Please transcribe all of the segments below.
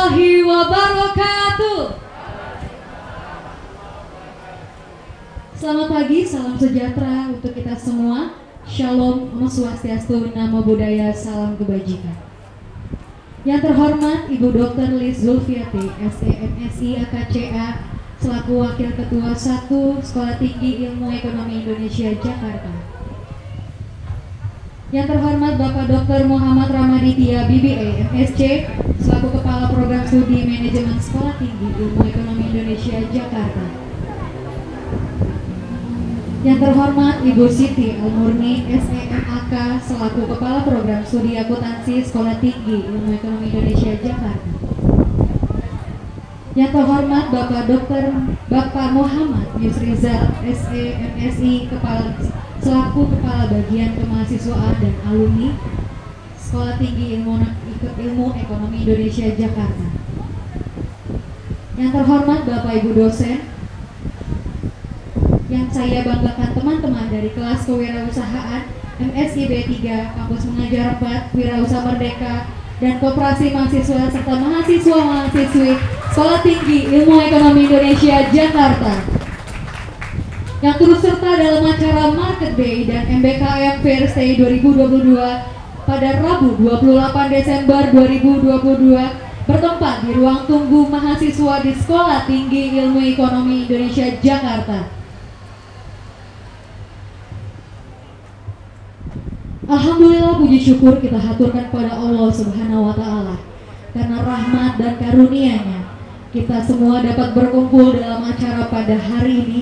warahmatullahi wabarakatuh. Selamat pagi, salam sejahtera untuk kita semua. Shalom, Om Swastiastu, Namo Buddhaya, salam kebajikan. Yang terhormat Ibu Dr. Liz Zulfiati, SEMSI AKCA, selaku Wakil Ketua 1 Sekolah Tinggi Ilmu Ekonomi Indonesia Jakarta. Yang terhormat Bapak Dr. Muhammad Ramaditya BBA, MSc, selaku Kepala Program Studi Manajemen Sekolah Tinggi Ilmu Ekonomi Indonesia Jakarta. Yang terhormat Ibu Siti Almurni, SEMAK, selaku Kepala Program Studi Akuntansi Sekolah Tinggi Ilmu Ekonomi Indonesia Jakarta. Yang terhormat Bapak Muhammad Yusrizal, SEMSI, selaku Kepala Bagian Kemahasiswaan dan Alumni Sekolah Tinggi Ilmu Ekonomi Indonesia Jakarta. Yang terhormat Bapak Ibu dosen, yang saya banggakan teman-teman dari kelas kewirausahaan MSI B3, Kampus Mengajar 4, Wirausaha Merdeka, dan Koperasi Mahasiswa serta mahasiswa-mahasiswi Sekolah Tinggi Ilmu Ekonomi Indonesia Jakarta. Yang turut serta dalam acara Market Day dan MBKM Fairs Day 2022 pada Rabu 28 Desember 2022 bertempat di ruang tunggu mahasiswa di Sekolah Tinggi Ilmu Ekonomi Indonesia Jakarta. Alhamdulillah, puji syukur kita haturkan kepada Allah Subhanahu wa Ta'ala, karena rahmat dan karunia-Nya kita semua dapat berkumpul dalam acara pada hari ini.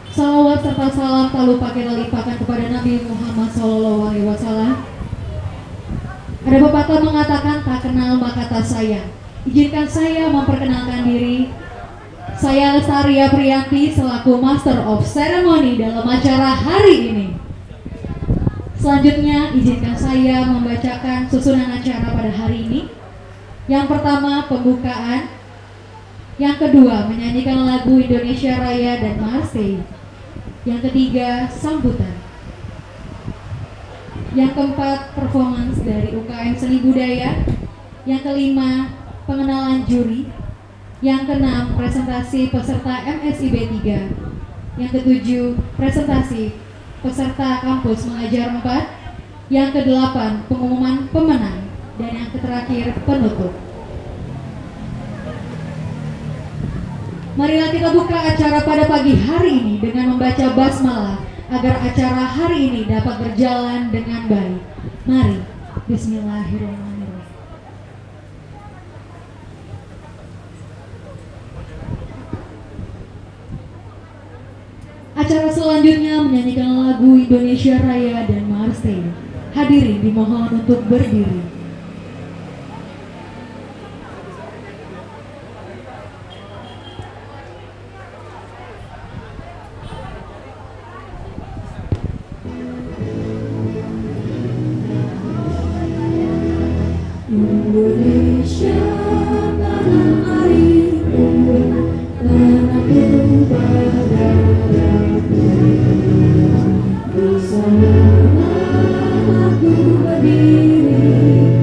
Salawat serta salam tak lupa kita limpahkan kepada Nabi Muhammad SAW. Ada pepatah mengatakan, tak kenal maka tak sayang. Izinkan saya memperkenalkan diri. Saya Lestaria Priyanti selaku Master of Ceremony dalam acara hari ini. Selanjutnya, izinkan saya membacakan susunan acara pada hari ini. Yang pertama, pembukaan. Yang kedua, menyanyikan lagu Indonesia Raya dan Marseille. Yang ketiga, sambutan. Yang keempat, performance dari UKM Seni Budaya. Yang kelima, pengenalan juri. Yang keenam, presentasi peserta MSI B3. Yang ketujuh, presentasi peserta Kampus Mengajar 4. Yang kedelapan, pengumuman pemenang. Dan yang terakhir, penutup. Marilah kita buka acara pada pagi hari ini dengan membaca basmalah agar acara hari ini dapat berjalan dengan baik. Mari, Bismillahirrahmanirrahim. Acara selanjutnya menyanyikan lagu Indonesia Raya dan Marseille. Hadirin dimohon untuk berdiri. Indonesia tanah airku, tanahku padaku. Di sana aku berdiri.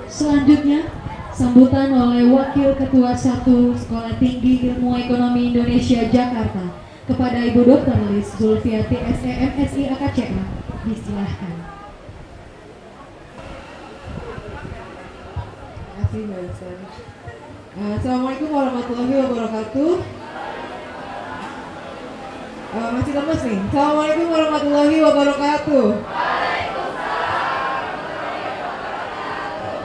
Selanjutnya, sambutan oleh Wakil Ketua 1 Sekolah Tinggi Ilmu Ekonomi Indonesia Jakarta kepada Ibu Dr. Liz Zulfiati SE MSI AKCA. Disilahkan. Terima kasih Mbak Elsa. Assalamualaikum warahmatullahi wabarakatuh. Masih lemes nih. Assalamualaikum warahmatullahi wabarakatuh.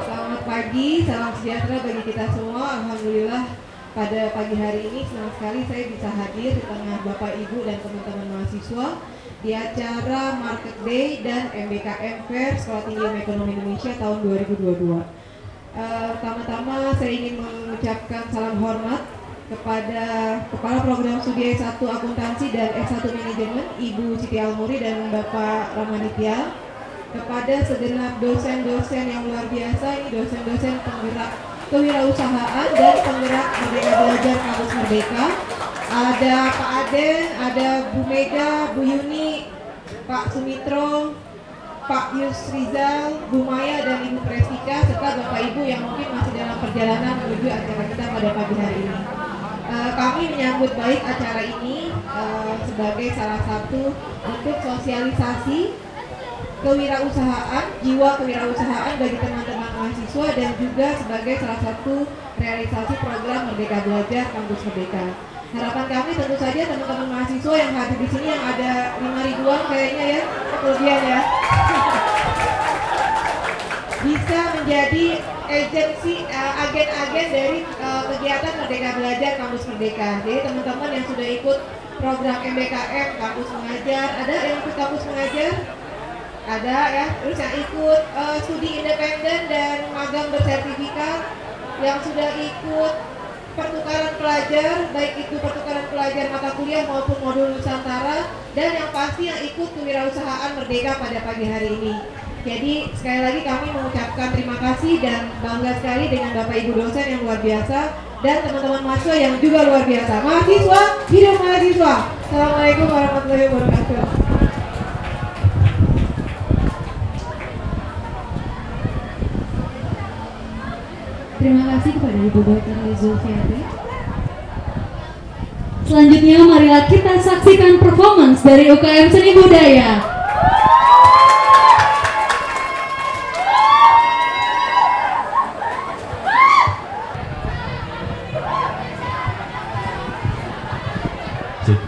Selamat pagi, salam sejahtera bagi kita semua. Alhamdulillah pada pagi hari ini senang sekali saya bisa hadir di tengah Bapak Ibu dan teman-teman mahasiswa di acara Market Day dan MBKM Fair Sekolah Tinggi Ilmu Ekonomi Indonesia tahun 2022. Pertama-tama saya ingin mengucapkan salam hormat kepada Kepala Program Studi S1 Akuntansi dan S1 Manajemen Ibu Siti Almuri dan Bapak Ramanitya, kepada segenap dosen-dosen yang luar biasa, ini dosen-dosen penggerak kewirausahaan dan penggerak Merdeka Belajar Kampus Merdeka. Ada Pak Aden, ada Bu Mega, Bu Yuni, Pak Sumitro, Pak Yusrizal, Bu Maya dan Ibu Prestika, serta Bapak Ibu yang mungkin masih dalam perjalanan menuju acara kita pada pagi hari ini. Kami menyambut baik acara ini sebagai salah satu bentuk sosialisasi kewirausahaan, jiwa kewirausahaan bagi teman-teman mahasiswa dan juga sebagai salah satu realisasi program Merdeka Belajar Kampus Merdeka. Harapan kami tentu saja teman-teman mahasiswa yang hadir di sini yang ada 5 ribuan kayaknya ya, kelebihan ya, bisa menjadi agensi, agen-agen dari kegiatan Merdeka Belajar Kampus Merdeka. Jadi teman-teman yang sudah ikut program MBKM Kampus Mengajar, ada yang ikut Kampus Mengajar? Ada ya, terus yang ikut studi independen dan magang bersertifikat, yang sudah ikut pertukaran pelajar, baik itu pertukaran pelajar mata kuliah maupun modul Nusantara, dan yang pasti yang ikut kewirausahaan Merdeka pada pagi hari ini. Jadi sekali lagi kami mengucapkan terima kasih dan bangga sekali dengan Bapak Ibu dosen yang luar biasa dan teman-teman mahasiswa yang juga luar biasa. Mahasiswa, hidup mahasiswa. Assalamualaikum warahmatullahi wabarakatuh. Terima kasih kepada Ibu Dr. Liz Zulfiati. Selanjutnya marilah kita saksikan performance dari UKM Seni Budaya. Sip.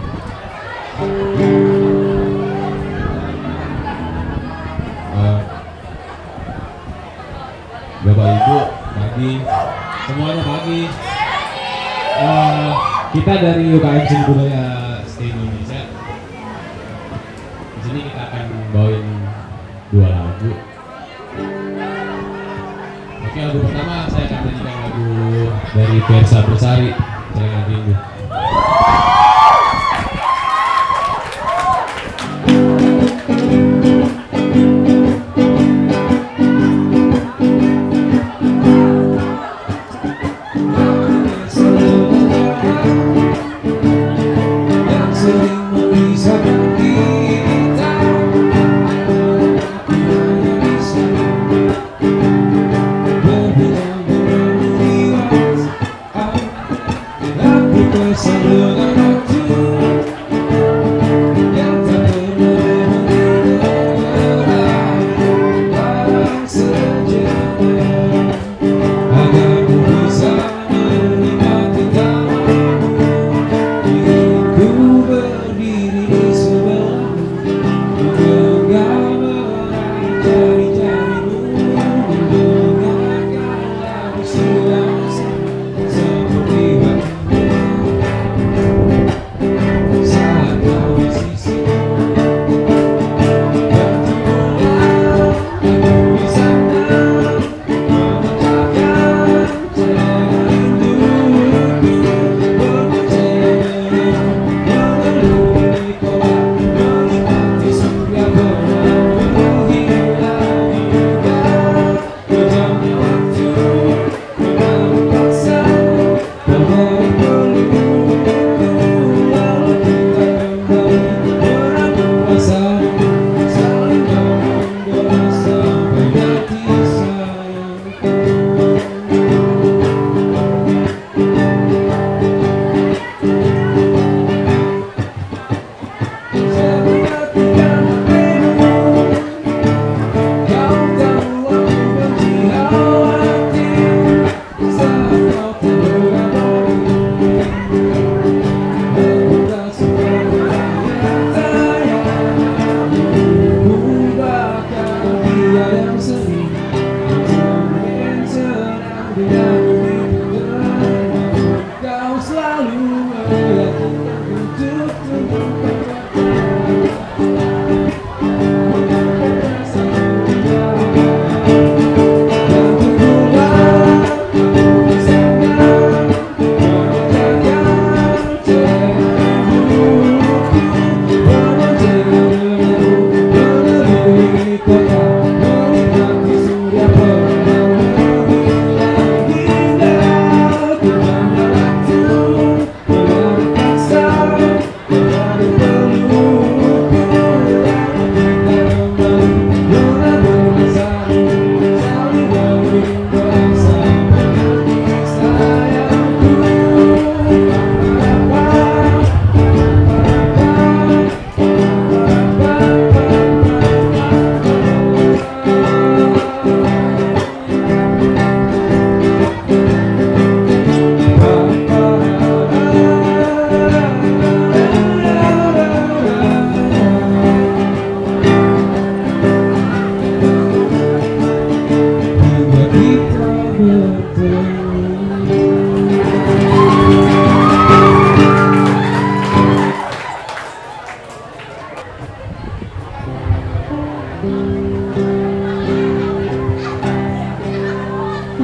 Bapak Ibu pagi, semuanya pagi. Kita dari UKM Seni Budaya STI Indonesia. Di sini kita akan bawain 2 lagu. Oke, lagu pertama saya akan nyanyikan lagu dari Versa Bersari, Jangan Rindu.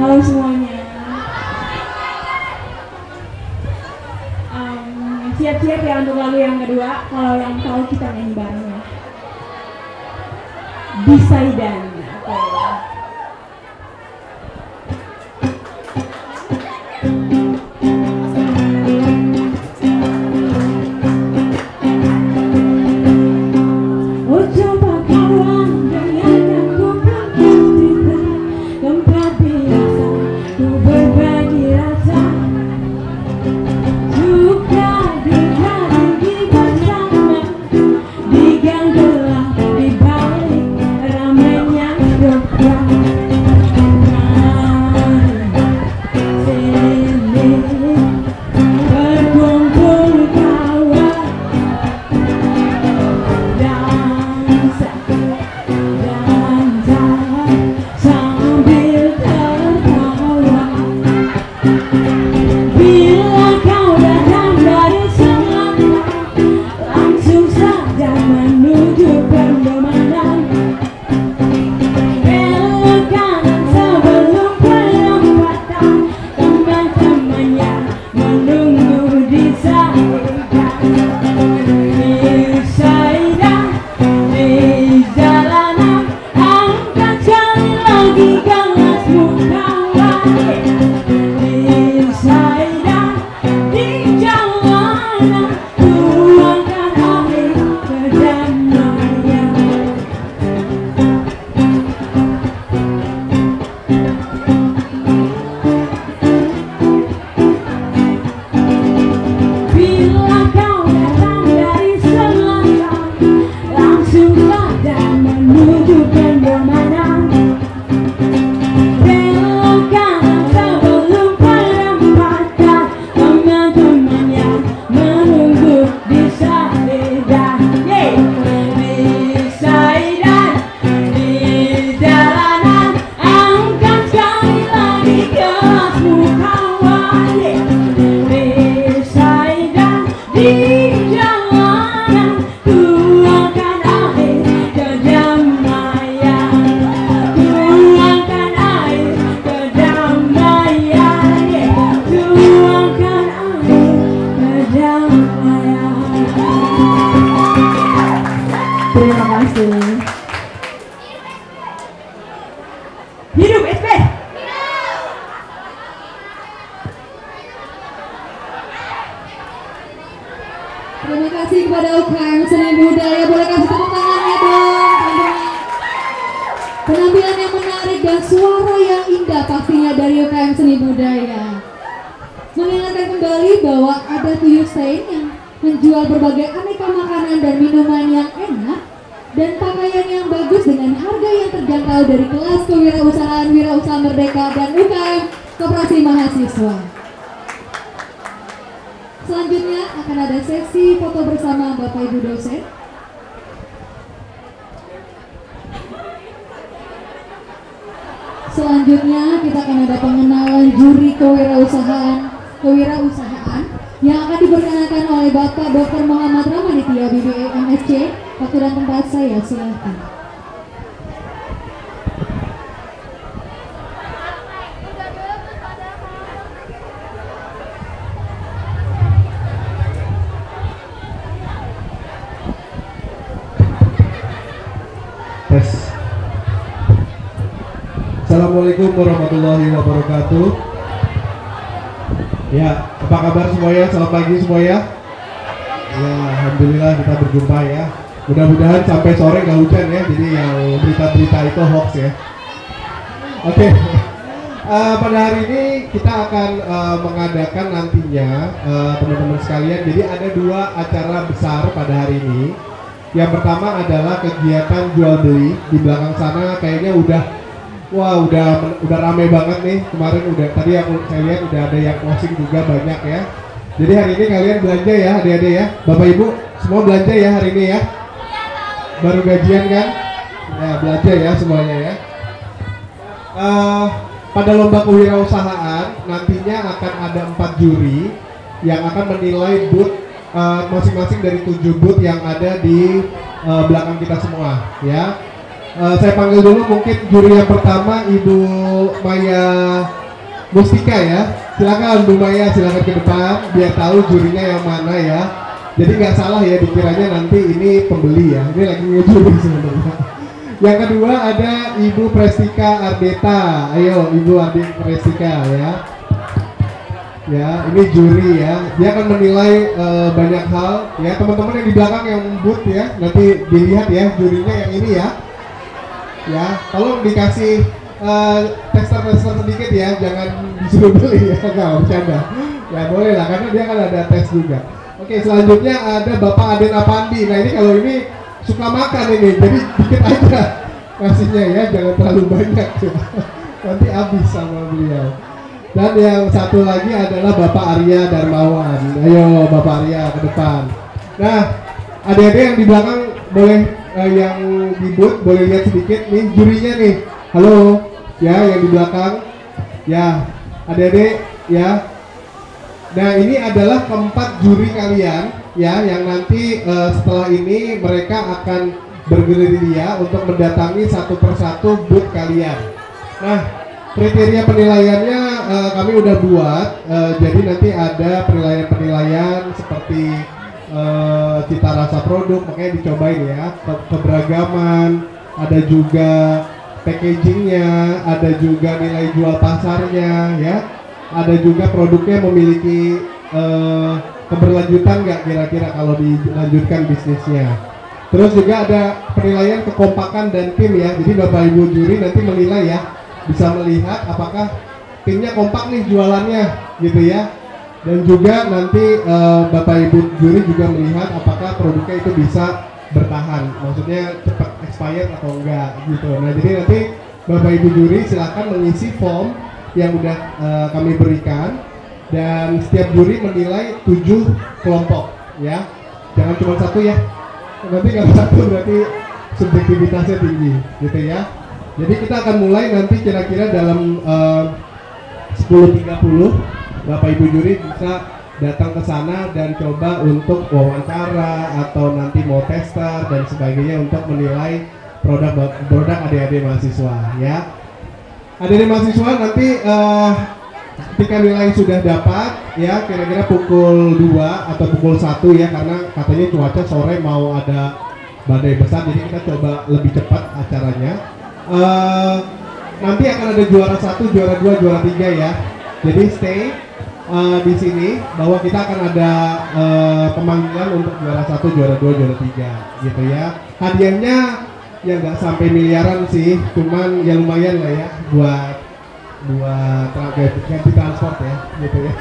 Halo semuanya. Siap-siap ya untuk lagu yang kedua. Kalau yang tahu kita nyanyi bareng ya. Bisaidan. Oke. Oh coba kawan dengarkan ku cerita tempat biasa ku berbagi rasa suka duka tinggi bersama di gang gelap di balik ramainya hidup. Terima kasih kepada UKM Seni Budaya. Boleh kasih tepuk tangannya dong, teman-teman. Penampilan yang menarik dan suara yang indah pastinya dari UKM Seni Budaya. Mengingatkan kembali bahwa ada 7 stand yang menjual berbagai aneka makanan dan minuman yang enak dan pakaian yang bagus dengan harga yang terjangkau dari kelas kewirausahaan Wirausaha Merdeka dan UKM Koperasi Mahasiswa. Selanjutnya akan ada sesi foto bersama Bapak Ibu dosen. Selanjutnya kita akan ada pengenalan juri kewirausahaan yang akan diperkenalkan oleh Bapak Dr. Muhammad Ramaditya BBA MSc. Waktu dan tempat saya silakan. Tes. Assalamualaikum warahmatullahi wabarakatuh. Ya, apa kabar semuanya? Selamat pagi semuanya. Ya, alhamdulillah kita berjumpa ya. Mudah-mudahan sampai sore nggak hujan ya. Jadi yang berita-berita itu hoax ya. Oke. Pada hari ini kita akan mengadakan nantinya teman-teman sekalian. Jadi ada 2 acara besar pada hari ini. Yang pertama adalah kegiatan jual beli. Di belakang sana kayaknya udah ramai banget nih. Kemarin tadi saya lihat udah ada yang closing juga banyak ya. Jadi hari ini kalian belanja ya adik-adik ya. Bapak Ibu semua belanja ya hari ini ya. Baru gajian kan? Ya belanja ya semuanya ya. Pada lomba kewirausahaan nantinya akan ada 4 juri yang akan menilai booth masing-masing dari 7 booth yang ada di belakang kita semua ya. Saya panggil dulu mungkin juri yang pertama Ibu Maya Mustika ya. Silakan Bu Maya, silakan ke depan biar tahu jurinya yang mana ya. Jadi nggak salah ya dikiranya nanti ini pembeli ya. Ini lagi ngejuri sebenarnya. Yang kedua ada Ibu Prestika Ardeta. Ayo Ibu Prestika ya. Ya, ini juri ya. Dia akan menilai banyak hal ya. Teman-teman yang di belakang yang booth ya, nanti dilihat ya jurinya yang ini ya. Ya, tolong dikasih tester sedikit ya, jangan disuruh beli ya, nggak bercanda. Ya boleh lah, karena dia kan ada tes juga. Oke, selanjutnya ada Bapak Aden Apandi. Nah ini kalau ini suka makan ini, jadi dikit aja kasihnya ya, jangan terlalu banyak ya. Nanti habis sama beliau. Dan yang satu lagi adalah Bapak Arya Darmawan. Ayo Bapak Arya ke depan. Nah, adik-adik yang di belakang boleh yang di booth boleh lihat sedikit nih jurinya nih. Halo, ya yang di belakang. Ya, adik-adik ya. Nah, ini adalah keempat juri kalian ya yang nanti setelah ini mereka akan bergerilya untuk mendatangi satu persatu booth kalian. Nah, kriteria penilaiannya kami udah buat, jadi nanti ada penilaian-penilaian seperti cita rasa produk, makanya dicobain ya, keberagaman, ada juga packagingnya, ada juga nilai jual pasarnya ya, ada juga produknya memiliki keberlanjutan nggak kira-kira kalau dilanjutkan bisnisnya. Terus juga ada penilaian kekompakan dan tim ya, jadi Bapak Ibu juri nanti menilai ya, bisa melihat apakah timnya kompak nih jualannya gitu ya, dan juga nanti Bapak Ibu juri juga melihat apakah produknya itu bisa bertahan, maksudnya cepat expired atau enggak gitu. Nah jadi nanti Bapak Ibu juri silakan mengisi form yang udah kami berikan, dan setiap juri menilai 7 kelompok ya, jangan cuma satu ya, nanti kalau satu berarti subjektivitasnya tinggi gitu ya. Jadi kita akan mulai nanti kira-kira dalam 10.30 Bapak Ibu juri bisa datang ke sana dan coba untuk wawancara atau nanti mau tester dan sebagainya untuk menilai produk adik-adik mahasiswa ya. Adik-adik mahasiswa nanti ketika nilai sudah dapat ya kira-kira pukul 2 atau pukul 1 ya, karena katanya cuaca sore mau ada badai besar, jadi kita coba lebih cepat acaranya. Nanti akan ada juara 1, juara 2, juara 3 ya. Jadi stay di sini bahwa kita akan ada pemanggilan untuk juara 1, juara 2, juara 3 gitu ya. Hadiahnya ya nggak sampai miliaran sih, cuman ya lumayan lah ya buat ganti transport ya gitu ya.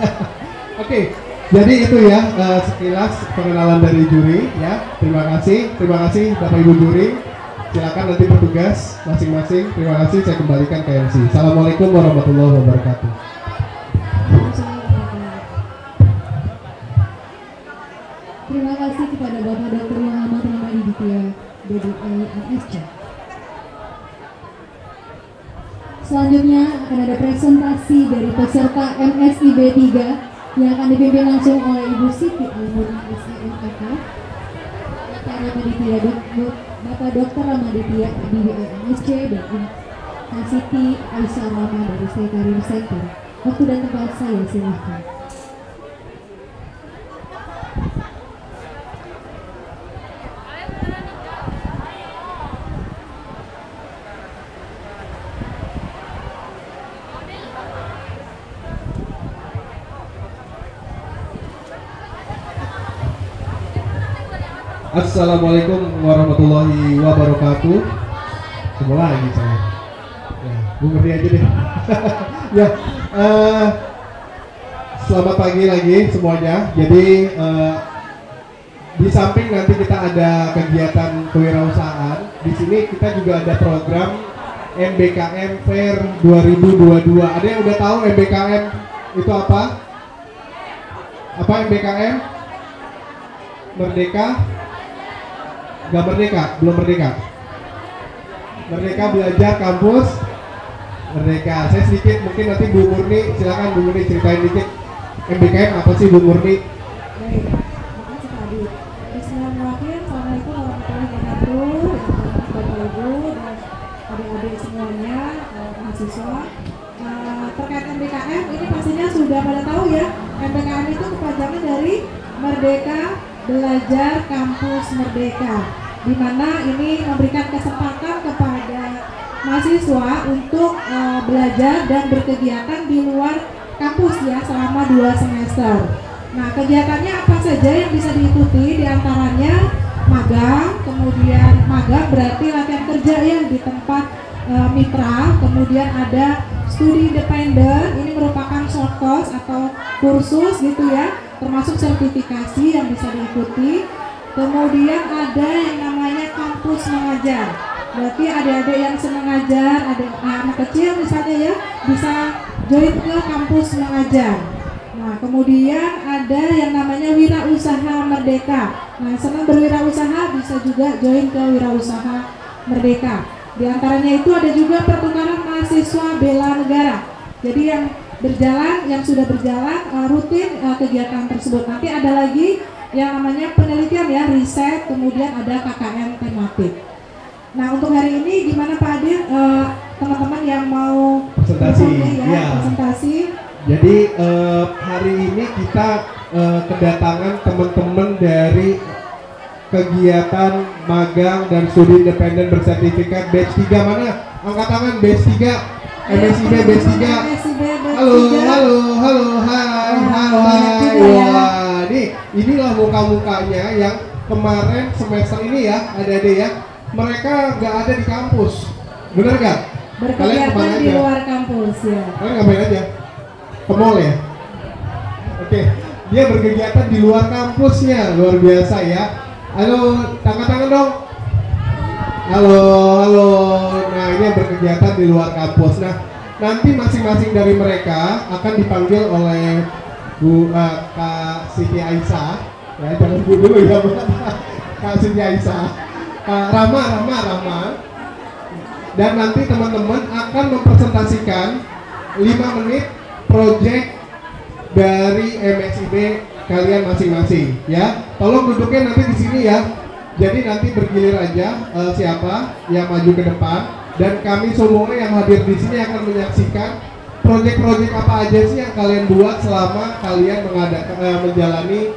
Oke, jadi itu ya sekilas pengenalan dari juri ya. Terima kasih Bapak Ibu juri. Silakan nanti bertugas masing-masing. Terima kasih, saya kembalikan ke MC. Assalamualaikum warahmatullahi wabarakatuh. Terima kasih kepada Bapak Dr. Muhammad Ramadi Ditya, DDA MSC. Selanjutnya akan ada presentasi dari peserta MSIB 3 yang akan dipimpin langsung oleh Ibu Siti Almurni SIMKK, Bapak Dr. Ramaditya DDA MSC, dan Kak Siti Aisyah Rama dari Karir Center. Waktu dan tempat saya silahkan. Assalamualaikum warahmatullahi wabarakatuh. Semua lagi saya. Ya, gue ngerti aja deh. Ya, selamat pagi lagi semuanya. Jadi di samping nanti kita ada kegiatan kewirausahaan, di sini kita juga ada program MBKM Fair 2022. Ada yang udah tahu MBKM itu apa? Apa MBKM? Merdeka? Gak merdeka, belum merdeka. Merdeka Belajar Kampus Merdeka. Saya sedikit, mungkin nanti Bu Murni, silakan Bu Murni ceritain dikit MBKM apa sih Bu Murni? Baik, makasih Pak Adi. Bismillahirrahmanirrahim. Assalamualaikum warahmatullahi wabarakatuh. Bapak Ibu dan adik-adik semuanya, mahasiswa. Terkait MBKM, ini pastinya sudah pada tahu ya. MBKM itu kepanjangan dari Merdeka Belajar Kampus Merdeka, di mana ini memberikan kesempatan kepada mahasiswa untuk belajar dan berkegiatan di luar kampus ya selama 2 semester. Nah, kegiatannya apa saja yang bisa diikuti? Di antaranya magang, kemudian magang berarti latihan kerja ya di tempat mitra, kemudian ada studi independen, ini merupakan short course atau kursus gitu ya, termasuk sertifikasi yang bisa diikuti. Kemudian ada yang namanya kampus mengajar, berarti adik-adik yang senang ngajar, anak kecil misalnya ya, bisa join ke kampus mengajar. Nah, kemudian ada yang namanya wirausaha merdeka. Nah, senang berwirausaha bisa juga join ke wirausaha merdeka. Di antaranya itu ada juga pertukaran mahasiswa bela negara. Jadi yang sudah berjalan rutin kegiatan tersebut. Nanti ada lagi yang namanya penelitian ya, riset, kemudian ada KKN tematik. Nah, untuk hari ini gimana Pak Adil, teman-teman yang mau presentasi ya. Presentasi. Jadi hari ini kita kedatangan teman-teman dari kegiatan magang dan studi independen bersertifikat batch 3. Mana? Angkat tangan batch 3. MSIB batch 3. Halo, hai. Wah, inilah muka-mukanya yang kemarin semester ini ya, adik-adik ya. Mereka nggak ada di kampus, bener nggak? Berkegiatan di luar kampus ya. Kalian ngapain aja? Ke mall ya? Oke, dia berkegiatan di luar kampusnya, luar biasa ya. Halo, tangan-tangan dong. Halo. Nah, ini yang berkegiatan di luar kampus. Nah, nanti masing-masing dari mereka akan dipanggil oleh Kak Siti Aisyah. Ya, jangan Bu dulu ya, Kak Siti Aisyah. Rama. Dan nanti teman-teman akan mempresentasikan 5 menit proyek dari MSIB kalian masing-masing ya. Tolong duduknya nanti di sini ya. Jadi nanti bergilir aja siapa yang maju ke depan, dan kami semua yang hadir di sini akan menyaksikan proyek-proyek apa aja sih yang kalian buat selama kalian menjalani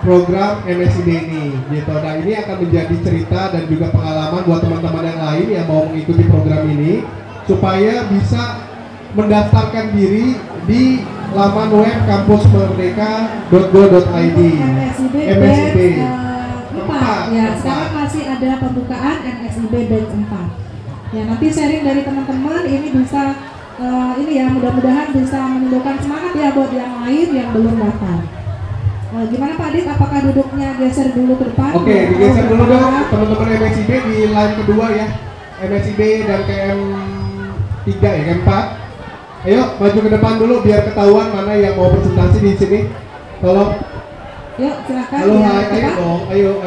program MSIB ini gitu. Nah, ini akan menjadi cerita dan juga pengalaman buat teman-teman yang lain yang mau mengikuti program ini supaya bisa mendaftarkan diri di laman web kampusmerdeka.go.id. MSIB 4 ya, sekarang masih ada pembukaan MSIB batch 4. Ya, nanti sharing dari teman-teman ini bisa ini ya, mudah-mudahan bisa menimbulkan semangat ya buat yang lain yang belum daftar. Gimana Pak Adit, apakah duduknya geser dulu ke depan? Oke, digeser dulu dong teman-teman MSIB di line kedua ya. MSIB dan KM 3 ya, KM 4. Ayo maju ke depan dulu biar ketahuan mana yang mau presentasi di sini. Tolong. Yuk, silakan. Halo, Ya, ayo dong. Ayo.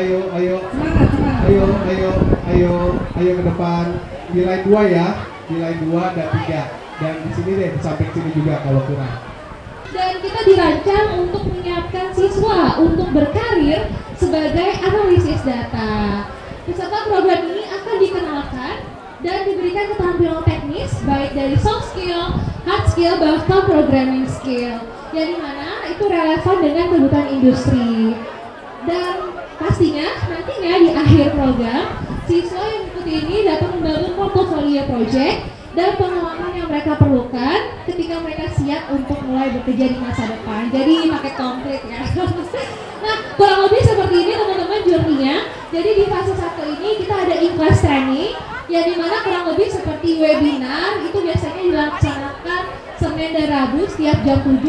Semangat. Ayo ke depan. Di line 2 ya. Di line 2 dan 3. Dan di sini deh, di samping sini juga kalau kurang. Dan kita dirancang untuk menyiapkan siswa untuk berkarir sebagai analisis data. Peserta program ini akan dikenalkan dan diberikan keterampilan teknis baik dari soft skill, hard skill, bahkan programming skill, yang dimana itu relevan dengan kebutuhan industri. Dan pastinya nantinya di akhir program, siswa yang mengikuti ini dapat membangun portofolio project dan pengalaman yang mereka perlukan ketika mereka siap untuk mulai bekerja di masa depan. Jadi pakai komplit ya. Nah, kurang lebih seperti ini teman-teman journey-nya. Jadi di fase 1 ini kita ada in-class training, yang dimana kurang lebih seperti webinar, itu biasanya dilaksanakan Senin dan Rabu setiap jam 7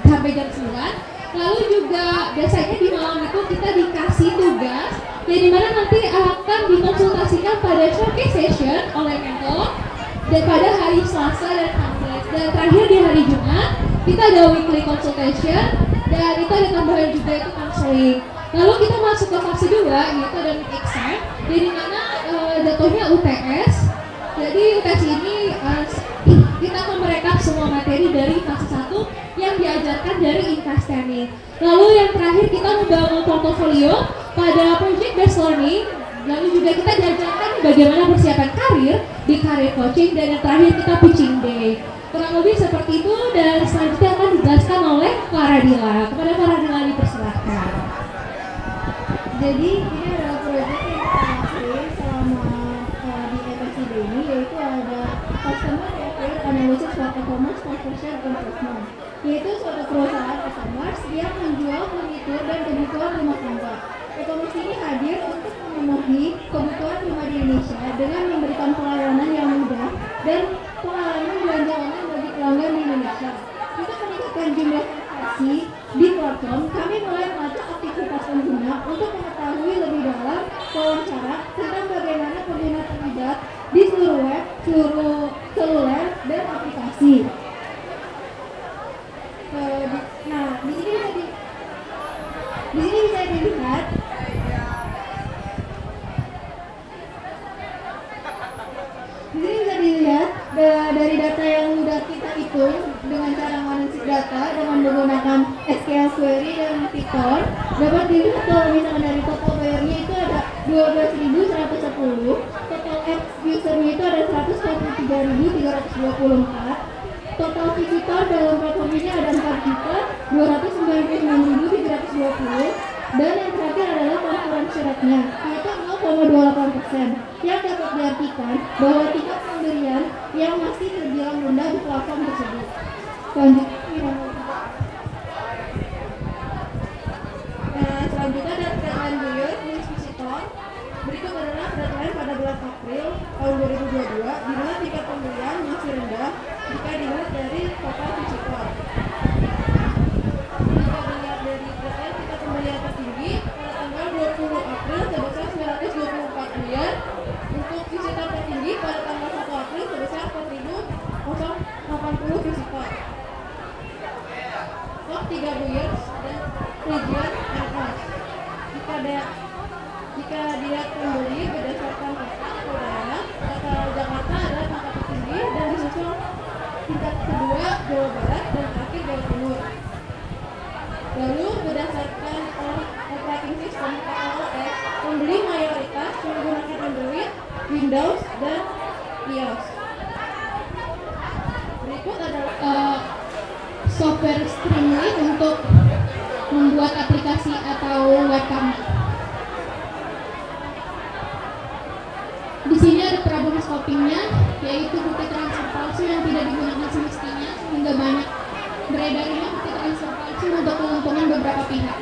sampai jam 9. Lalu juga biasanya di malam itu kita dikasih tugas, yang dimana nanti akan dikonsultasikan pada showcase session oleh mentor, dan pada hari Selasa dan Kamis. Dan terakhir di hari Jumat kita ada weekly consultation, dan itu ada tambahan juga itu counseling. Lalu kita masuk ke fase 2 yaitu ada mid exam, di mana jatuhnya UTS. Jadi UTS ini kita akan merekap semua materi dari fase 1 yang diajarkan dari in-class training. Lalu yang terakhir kita membangun portofolio pada project based learning. Lalu juga kita diajarkan bagaimana persiapan karir di career coaching, dan yang terakhir kita pitching day. Kurang lebih seperti itu, dan selanjutnya akan dijelaskan oleh Faradila. Kepada Faradila dipersilahkan. Jadi ini adalah proyek yang kita lakukan selama di MSIB ini, yaitu ada Customer Require Analysis for E-commerce Conversion Improvement, yaitu suatu perusahaan e-commerce yang menjual furnitur dan kebutuhan rumah tangga. E-commerce ini hadir untuk memenuhi kebutuhan rumah di Indonesia dengan memberikan pelayanan yang mudah dan pengalaman belanja online bagi pelanggan di Indonesia. Untuk meningkatkan jumlah transaksi di platform, kami mulai melacak aktivitas pengguna untuk mengetahui lebih dalam wawancara tentang bagaimana pengguna terlibat di seluruh web, seluruh seluler, dan aplikasi. Nah, di sini bisa dilihat dari data yang sudah kita hitung dengan cara menganalisis data dengan menggunakan SQL query dan Python. Dapat dilihat kalau misalnya dari total bayarnya itu ada 12.110, total app usernya itu ada 143.324, total visitor dalam platform ini ada 4.299.320, dan yang terakhir adalah konkurensi rate-nya, yaitu 0,28%, yang dapat diartikan bahwa tingkat pembelian yang masih terbilang rendah di platform tersebut. Selanjutnya ada deadline buyer list visitor. Berikut adalah deadline pada bulan April tahun 2022, di mana tingkat pembelian masih rendah jika dilihat dari total visitor. Jika dilihat dari deadline tingkat pembelian tertinggi pada tanggal 20 April sebesar 924 miliar, untuk visitor tertinggi pada tanggal 1 April sebesar 4.080 visitor. Top 3 buyers dan region airport. Jika dilihat pembeli berdasarkan daerah, kota Jakarta adalah angka tertinggi dan disusul tingkat kedua Jawa Barat dan terakhir Jawa Timur. Lalu berdasarkan operating system OS, pembeli mayoritas menggunakan Android, Windows, dan iOS. Berikut adalah software Streamlit untuk membuat aplikasi atau webcam. Di sini ada problem scopingnya, yaitu bukti transfer palsu yang tidak digunakan hingga banyak beredarnya bukti transfer palsu untuk keuntungan beberapa pihak.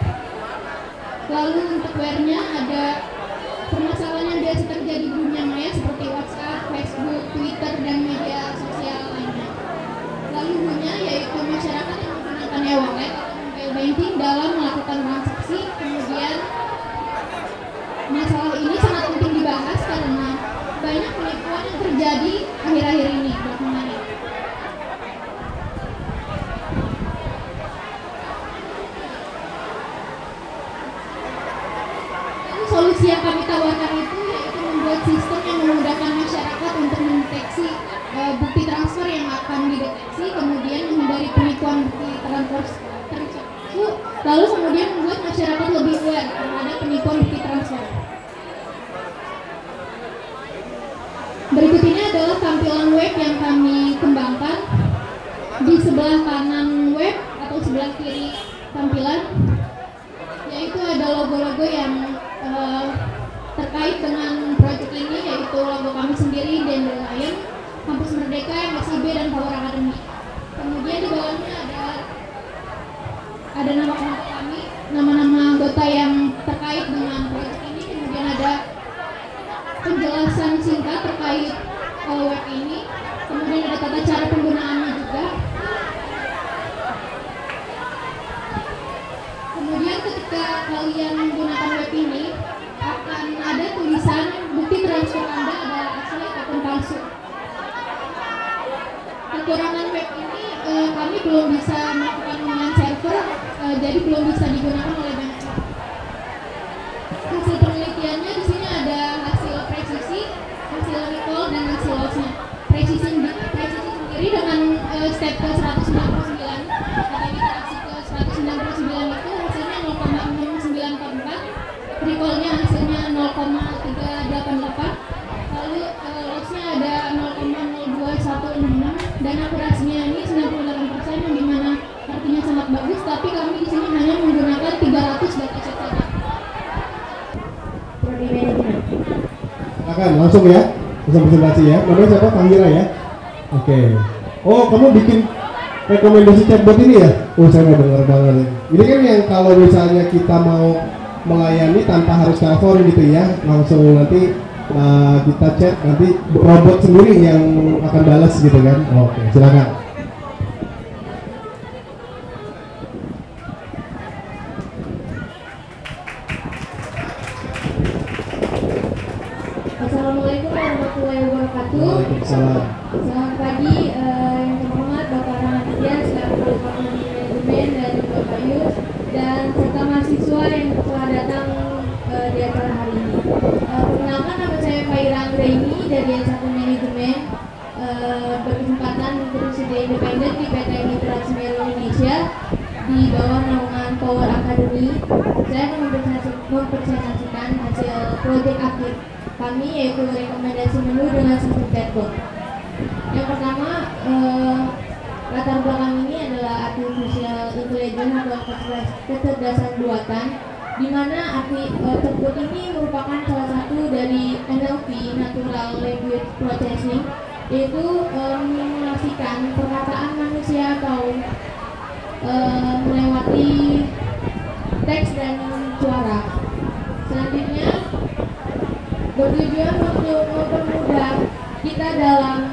Lalu untuk where-nya ada permasalahan yang biasa terjadi di dunia maya seperti WhatsApp, Facebook, Twitter, dan media sosial lainnya. Lalu who-nya yaitu masyarakat yang menggunakan e-wallet atau mobile banking dalam melakukan transaksi. Kemudian masalah ini sangat penting dibahas karena banyak penipuan yang terjadi akhir-akhir ini belakangan ini. Solusi yang kami tawarkan itu yaitu membuat sistem yang memudahkan masyarakat untuk mendeteksi bukti transfer yang akan dideteksi, kemudian menghindari penipuan bukti transfer tertentu, lalu kemudian membuat masyarakat lebih aware terhadap penipuan bukti transfer. Berikut ini adalah tampilan web yang kami kembangkan. Di sebelah kanan web atau sebelah kiri tampilan, yaitu ada logo-logo yang terkait dengan proyek ini, yaitu logo kami sendiri, Dandelion, Kampus Merdeka, MSIB, dan Power Academy. Kemudian di bawahnya ada nama kami, nama-nama anggota yang terkait dengan proyek ini. Kemudian ada penjelasan singkat terkait web ini. Kemudian ada tata cara penggunaannya juga. Kemudian ketika kalian menggunakan web ini, akan ada tulisan bukti transfer Anda adalah asli ataupun palsu. Kekurangan web ini kami belum bisa melakukan online server, jadi belum bisa digunakan oleh banyak orang. Hasil penelitiannya di sini ada hasil presisi, hasil recall, dan hasil loss-nya. Presisi sendiri dengan step ke 199 atau iterasi ke 199 itu hasilnya 0,6944, recall-nya hasilnya 0,388, lalu loss-nya ada 0,02166, dan akurasinya ini 98%, yang dimana artinya sangat bagus, tapi kami di sini hanya menggunakan 300 dataset saja. Silakan langsung ya, langsung presentasi ya. Namanya siapa? Pangira ya. Oke. Oh, kamu bikin rekomendasi chatbot ini ya? Oh, saya mau dengar banget. Ini kan yang kalau misalnya kita mau melayani tanpa harus telepon gitu ya, langsung nanti kita chat, nanti robot sendiri yang akan balas gitu kan. Oke, silakan. Assalamualaikum warahmatullahi wabarakatuh. Waalaikumsalam. Selamat pagi yang terhormat Bapak Ramadhan selaku Departemen Manajemen dan Bapak Yus dan serta mahasiswa yang telah datang di acara hari ini. Perkenalkan, nama saya Faira Anggraini dari S1 Manajemen, berkesempatan berusaha independen di PT Mitra Semeru Indonesia di bawah naungan Power Academy. Saya akan mempresentasikan hasil proyek akhir kami, yaitu rekomendasi menu dengan sistem chatbot. Yang pertama, latar belakang ini adalah artificial intelligence atau kecerdasan buatan, di mana chatbot ini merupakan salah satu dari NLP, Natural Language Processing, yaitu memsimulasikan perkataan manusia atau melewati teks dan suara. Selanjutnya, bertujuan untuk mempermudah kita dalam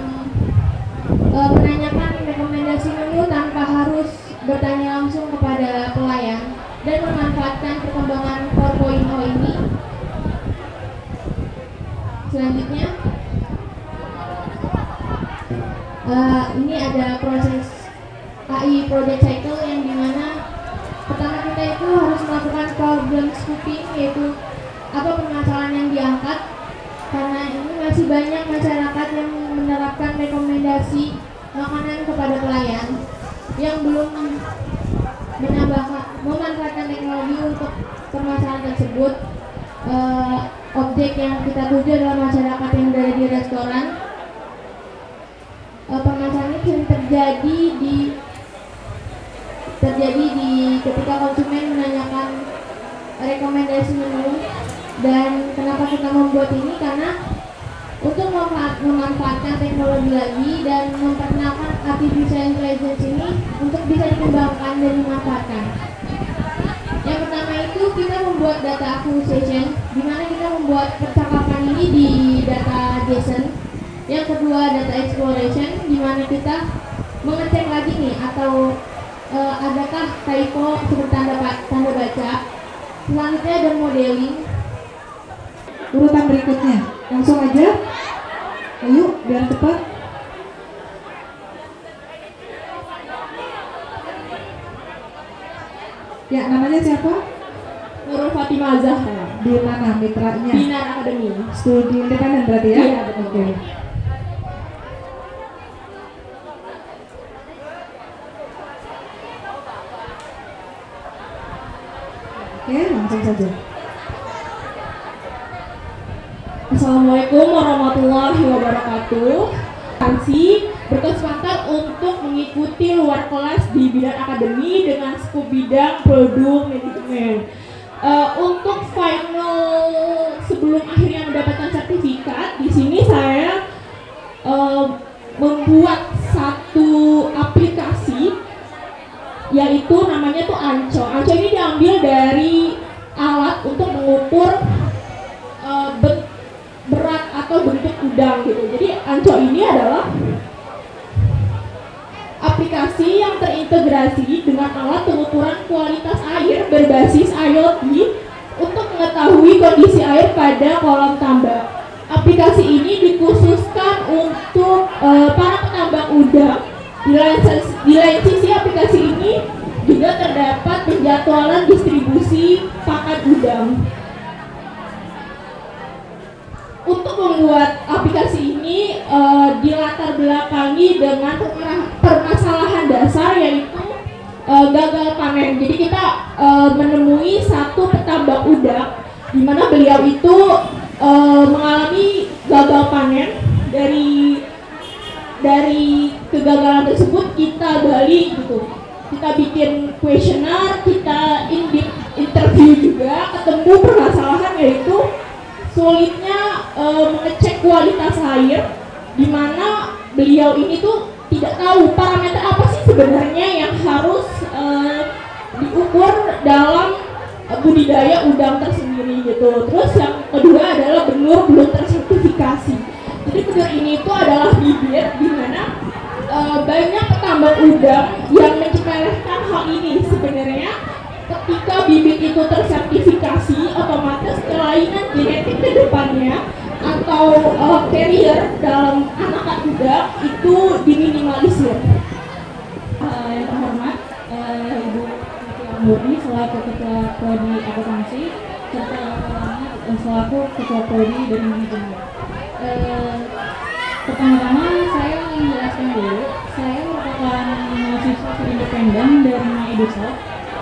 menanyakan rekomendasi menu tanpa harus bertanya langsung kepada pelayan dan memanfaatkan perkembangan 4.0 ini. Selanjutnya, ini ada proses AI project cycle yang dimana pertama kita itu harus melakukan problem scoping, yaitu apa permasalahan yang diangkat, karena ini masih banyak masyarakat yang menerapkan rekomendasi makanan kepada pelayan yang belum memanfaatkan teknologi untuk permasalahan tersebut. Objek yang kita tuju adalah masyarakat yang berada di restoran. Permasalahan ini sering terjadi di ketika konsumen menanyakan rekomendasi menu. Dan kenapa kita membuat ini? Karena untuk memanfaatkan teknologi lagi dan memperkenalkan artificial intelligence ini untuk bisa dikembangkan dan dimanfaatkan. Yang pertama itu kita membuat data acquisition, di mana kita membuat percakapan ini di data JSON. Yang kedua data exploration, di mana kita mengecek lagi nih atau adakah typo seperti tanda baca. Selanjutnya ada modeling. Urutan berikutnya, langsung aja. Ayo, biar cepat. Ya, namanya siapa? Nurul Fatimah Zahra. Di mana mitranya? Binar Academy. Studi independen berarti ya? Iya, betul. Oke. Oke, langsung saja. Assalamualaikum warahmatullahi wabarakatuh. Nancy berkesempatan untuk mengikuti luar kelas di bidang akademi dengan skup bidang produk manajemen. Untuk final sebelum akhirnya mendapatkan sertifikat, di sini saya membuat satu aplikasi, yaitu namanya tuh Anco. Anco ini diambil dari alat untuk mengukur berat atau bentuk udang gitu. Jadi Anco ini adalah aplikasi yang terintegrasi dengan alat pengukuran kualitas air berbasis IoT untuk mengetahui kondisi air pada kolam tambak. Aplikasi ini dikhususkan untuk para penambang udang. Di lain sisi aplikasi ini juga terdapat penjadwalan distribusi pakan udang. Untuk membuat aplikasi ini dilatar belakangi dengan permasalahan dasar, yaitu gagal panen. Jadi kita menemui satu petambak udang di mana beliau itu mengalami gagal panen. Dari kegagalan tersebut kita gali gitu. Kita bikin kuesioner, kita interview juga, ketemu permasalahan yaitu sulitnya mengecek kualitas air, di mana beliau ini tuh tidak tahu parameter apa sih sebenarnya yang harus diukur dalam budidaya udang tersendiri gitu. Terus yang kedua adalah benur belum tersertifikasi. Jadi benur ini tuh adalah bibit, di mana banyak petambak udang yang menyepelekan hal ini. Sebenarnya ketika bibit itu tersertifikasi, otomatis kelainan genetik ke depannya atau carrier dalam anak udang itu diminimalisir. Yang terhormat, Ibu Murni selaku Ketua Prodi Akuntansi serta selaku Ketua Prodi dari manajemen. Pertama-tama saya ingin menjelaskan dulu, saya merupakan mahasiswa independen dari Edusat,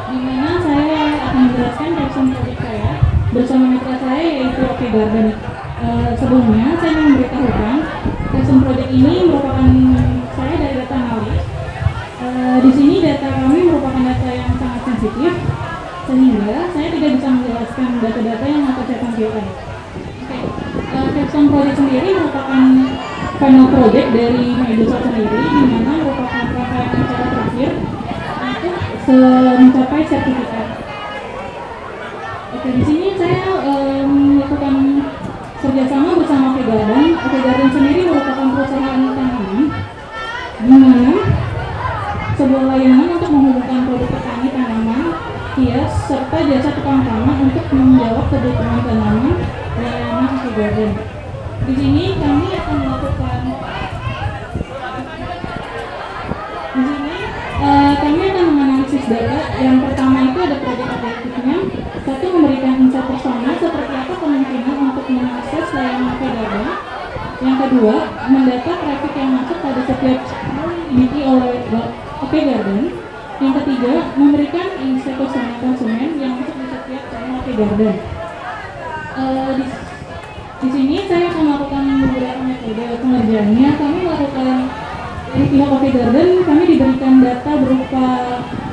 di mana saya akan menjelaskan passion project saya bersama mitra saya yaitu OK Garden. Sebelumnya saya ingin memberitahukan passion project ini merupakan saya dari data analis. Di sini data kami merupakan data yang sangat sensitif, sehingga saya tidak bisa menjelaskan data-data yang akan saya tampilkan. Passion project sendiri merupakan final project dari Edusat sendiri, di mana merupakan rangkaian acara terakhir untuk mencapai sertifikat. Oke, di sini saya melakukan kerjasama bersama OK Garden. OK Garden sendiri merupakan perusahaan tanaman, di mana sebuah layanan untuk menghubungkan produk petani tanaman, hias, serta jasa tukang tanam untuk menjawab kebutuhan tanaman layanan OK Garden. Di sini kami akan melakukan kami akan menganalisis data. Yang pertama itu ada project objektifnya. Satu, memberikan insight personal seperti apa kemungkinan untuk mengakses layanan OK Garden. Yang kedua, mendata traffic yang masuk pada setiap channel dimiliki oleh OK Garden. Yang ketiga, memberikan insight konsumen yang masuk di setiap channel OK Garden. Di sini saya akan melakukan beberapa metode pengerjaannya. Kami melakukan dari pihak OK Garden, kami diberikan data berupa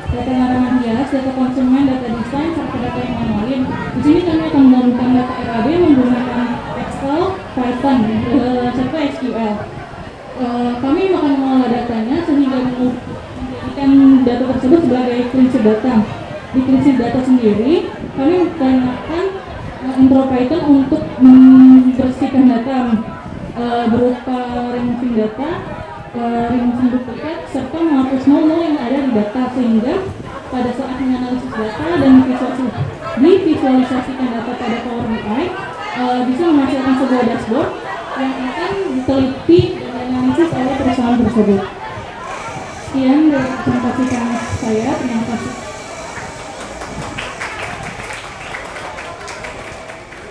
data tanaman hias, data konsumen, data desain, serta data yang manual. Di sini kami akan menggabungkan data RAB menggunakan Excel, Python, sebut sebagai cleansheet data. Di cleansheet data sendiri, kami menggunakan Intro Python untuk membersihkan data berupa removing data, removing duplikat, serta menghapus nol-nol yang ada di data, sehingga pada saat menganalisis data dan divisualisasikan data pada Power BI bisa menghasilkan sebuah dashboard yang akan diteliti dan dianalisis oleh perusahaan tersebut. Sekian dari presentasi saya, terima kasih.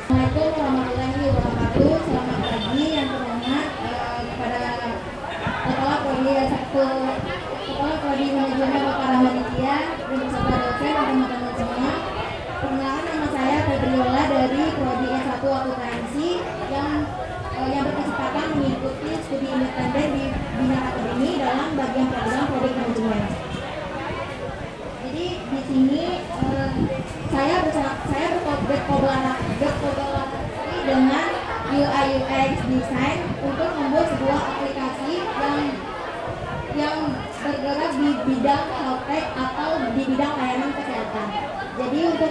Assalamualaikum warahmatullahi wabarakatuh. Selamat pagi yang terhormat kepada Kepala Prodi Manajemen Bapak Rahmaditya dan beserta dosen dan teman-teman semua. Perkenalkan, nama saya Febriola dari Prodi S1 Akuntansi yang berkesempatan mengikuti studi independen di Binar Akademi dalam bagian program Product Management. Jadi di sini saya berkolaborasi dengan UI UX Design untuk membuat sebuah aplikasi yang bergerak di bidang health tech atau di bidang layanan kesehatan. Jadi untuk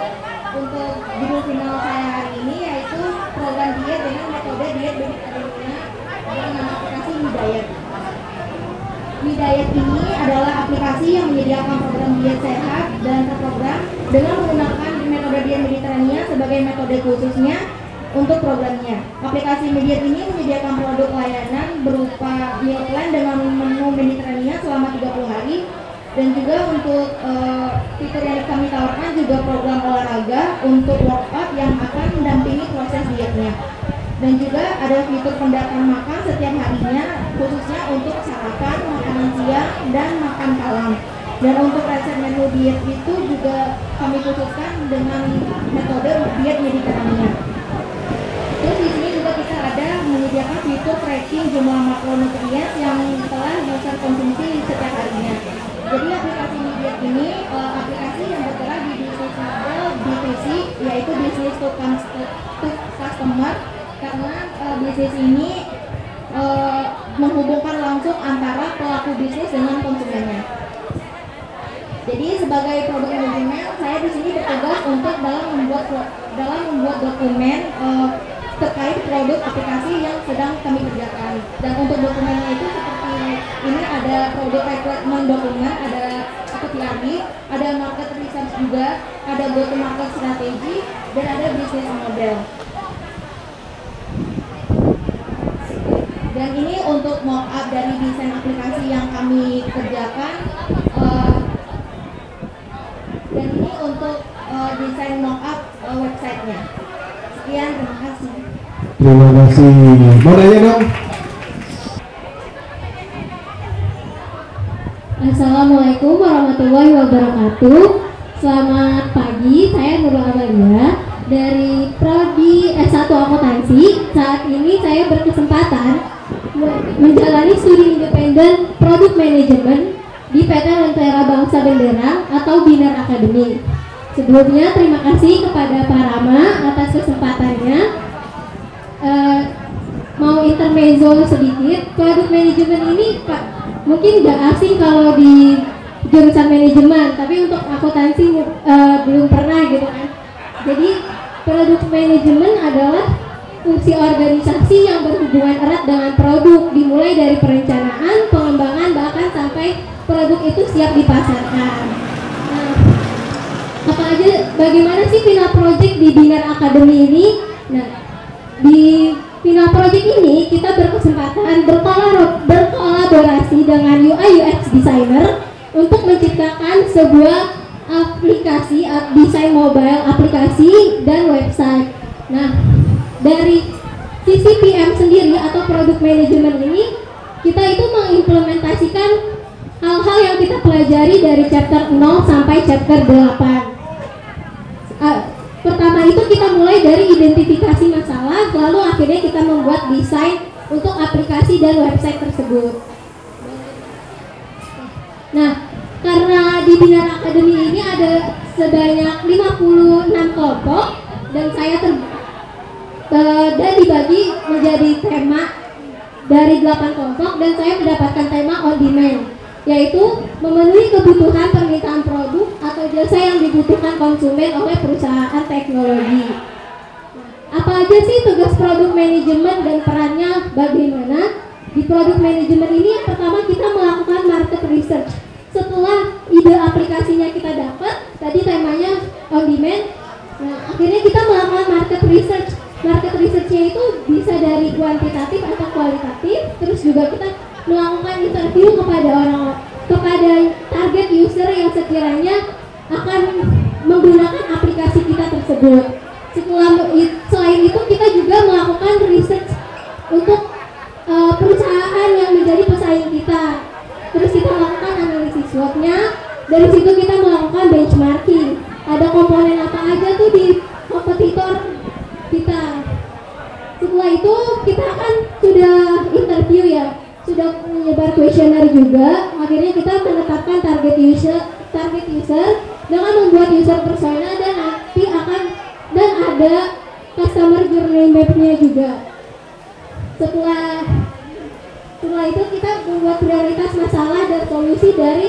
judul final saya hari ini yaitu program diet dengan metode diet vegetarian dengan nama aplikasi MiDiet. MiDiet ini adalah aplikasi yang menyediakan program diet sehat dan terprogram dengan menggunakan metode diet Mediterania sebagai metode khususnya untuk programnya. Aplikasi MiDiet ini menyediakan produk layanan berupa meal plan dengan menu Mediterania selama 30 hari. Dan juga untuk fitur yang kami tawarkan juga program olahraga untuk workout yang akan mendampingi proses dietnya. Dan juga ada fitur pendataan makan setiap harinya khususnya untuk sarapan, makanan siang, dan makan malam. Dan untuk resep menu diet itu juga kami khususkan dengan metode diet Mediterania. Terus di sini juga kita ada menyediakan fitur tracking jumlah makronutrien yang telah user konsumsi setiap harinya. Jadi aplikasi MiDiet ini aplikasi yang bergerak di bisnis model B2C, yaitu bisnis to customer, karena bisnis ini menghubungkan langsung antara pelaku bisnis dengan konsumennya. Jadi sebagai produk manajemen, saya di sini bertugas untuk dalam membuat dokumen terkait produk aplikasi yang sedang kami kerjakan. Dan untuk dokumennya itu seperti ini, ada produk requirement dokumen, ada PRD, ada market research juga, ada go to market strategi, dan ada business model. Dan ini untuk mockup dari desain aplikasi yang kami kerjakan. Dan ini untuk desain mockup websitenya. Sekian, terima kasih. Terima kasih. Mau nanya dong? Assalamualaikum warahmatullahi wabarakatuh. Selamat pagi, saya Nurul Amalia dari Prodi S1 Akuntansi. Saat ini saya berkesempatan menjalani studi independen Product Management di PT Lentera Bangsa Benderang atau Binar Akademi. Sebelumnya terima kasih kepada Pak Rama atas kesempatannya. Mau intermezzo sedikit, Product Management ini Pak mungkin nggak asing kalau di jurusan manajemen, tapi untuk akuntansi belum pernah gitu kan. Jadi Product Management adalah fungsi organisasi yang berhubungan erat dengan produk, dimulai dari perencanaan, pengembangan, bahkan sampai produk itu siap dipasarkan. Nah, apa aja, bagaimana sih final project di Binar Academy ini? Nah, di final project ini kita berkesempatan berkolaborasi dengan UI UX designer untuk menciptakan sebuah aplikasi desain mobile aplikasi dan website. Nah, dari sisi PM sendiri atau product management ini, kita itu mengimplementasikan hal-hal yang kita pelajari dari chapter 0 sampai chapter 8. Pertama itu kita mulai dari identifikasi masalah, lalu akhirnya kita membuat desain untuk aplikasi dan website tersebut. Nah, karena di Binar Academy ini ada sebanyak 56 kelompok dan saya dan dibagi menjadi tema dari 8 kelompok dan saya mendapatkan tema on demand. yaitu memenuhi kebutuhan permintaan produk atau jasa yang dibutuhkan konsumen oleh perusahaan teknologi. Apa aja sih tugas produk manajemen dan perannya bagaimana? Di produk manajemen ini yang pertama kita melakukan market research. Setelah ide aplikasinya kita dapat, tadi temanya on demand. Nah, akhirnya kita melakukan market research. Market research-nya itu bisa dari kuantitatif atau kualitatif. Terus juga kita melakukan interview kepada target user yang sekiranya akan menggunakan aplikasi kita tersebut. Selain itu kita juga melakukan research untuk perusahaan yang menjadi pesaing kita. Terus kita melakukan analisis SWOT-nya. Dari situ kita melakukan benchmarking. Ada komponen apa aja tuh di kompetitor kita. Setelah itu kita kan sudah interview ya, sudah menyebar kuesioner juga. Akhirnya kita menetapkan target user dengan membuat user persona dan nanti dan ada customer journey map-nya juga. Setelah itu kita membuat prioritas masalah dan solusi dari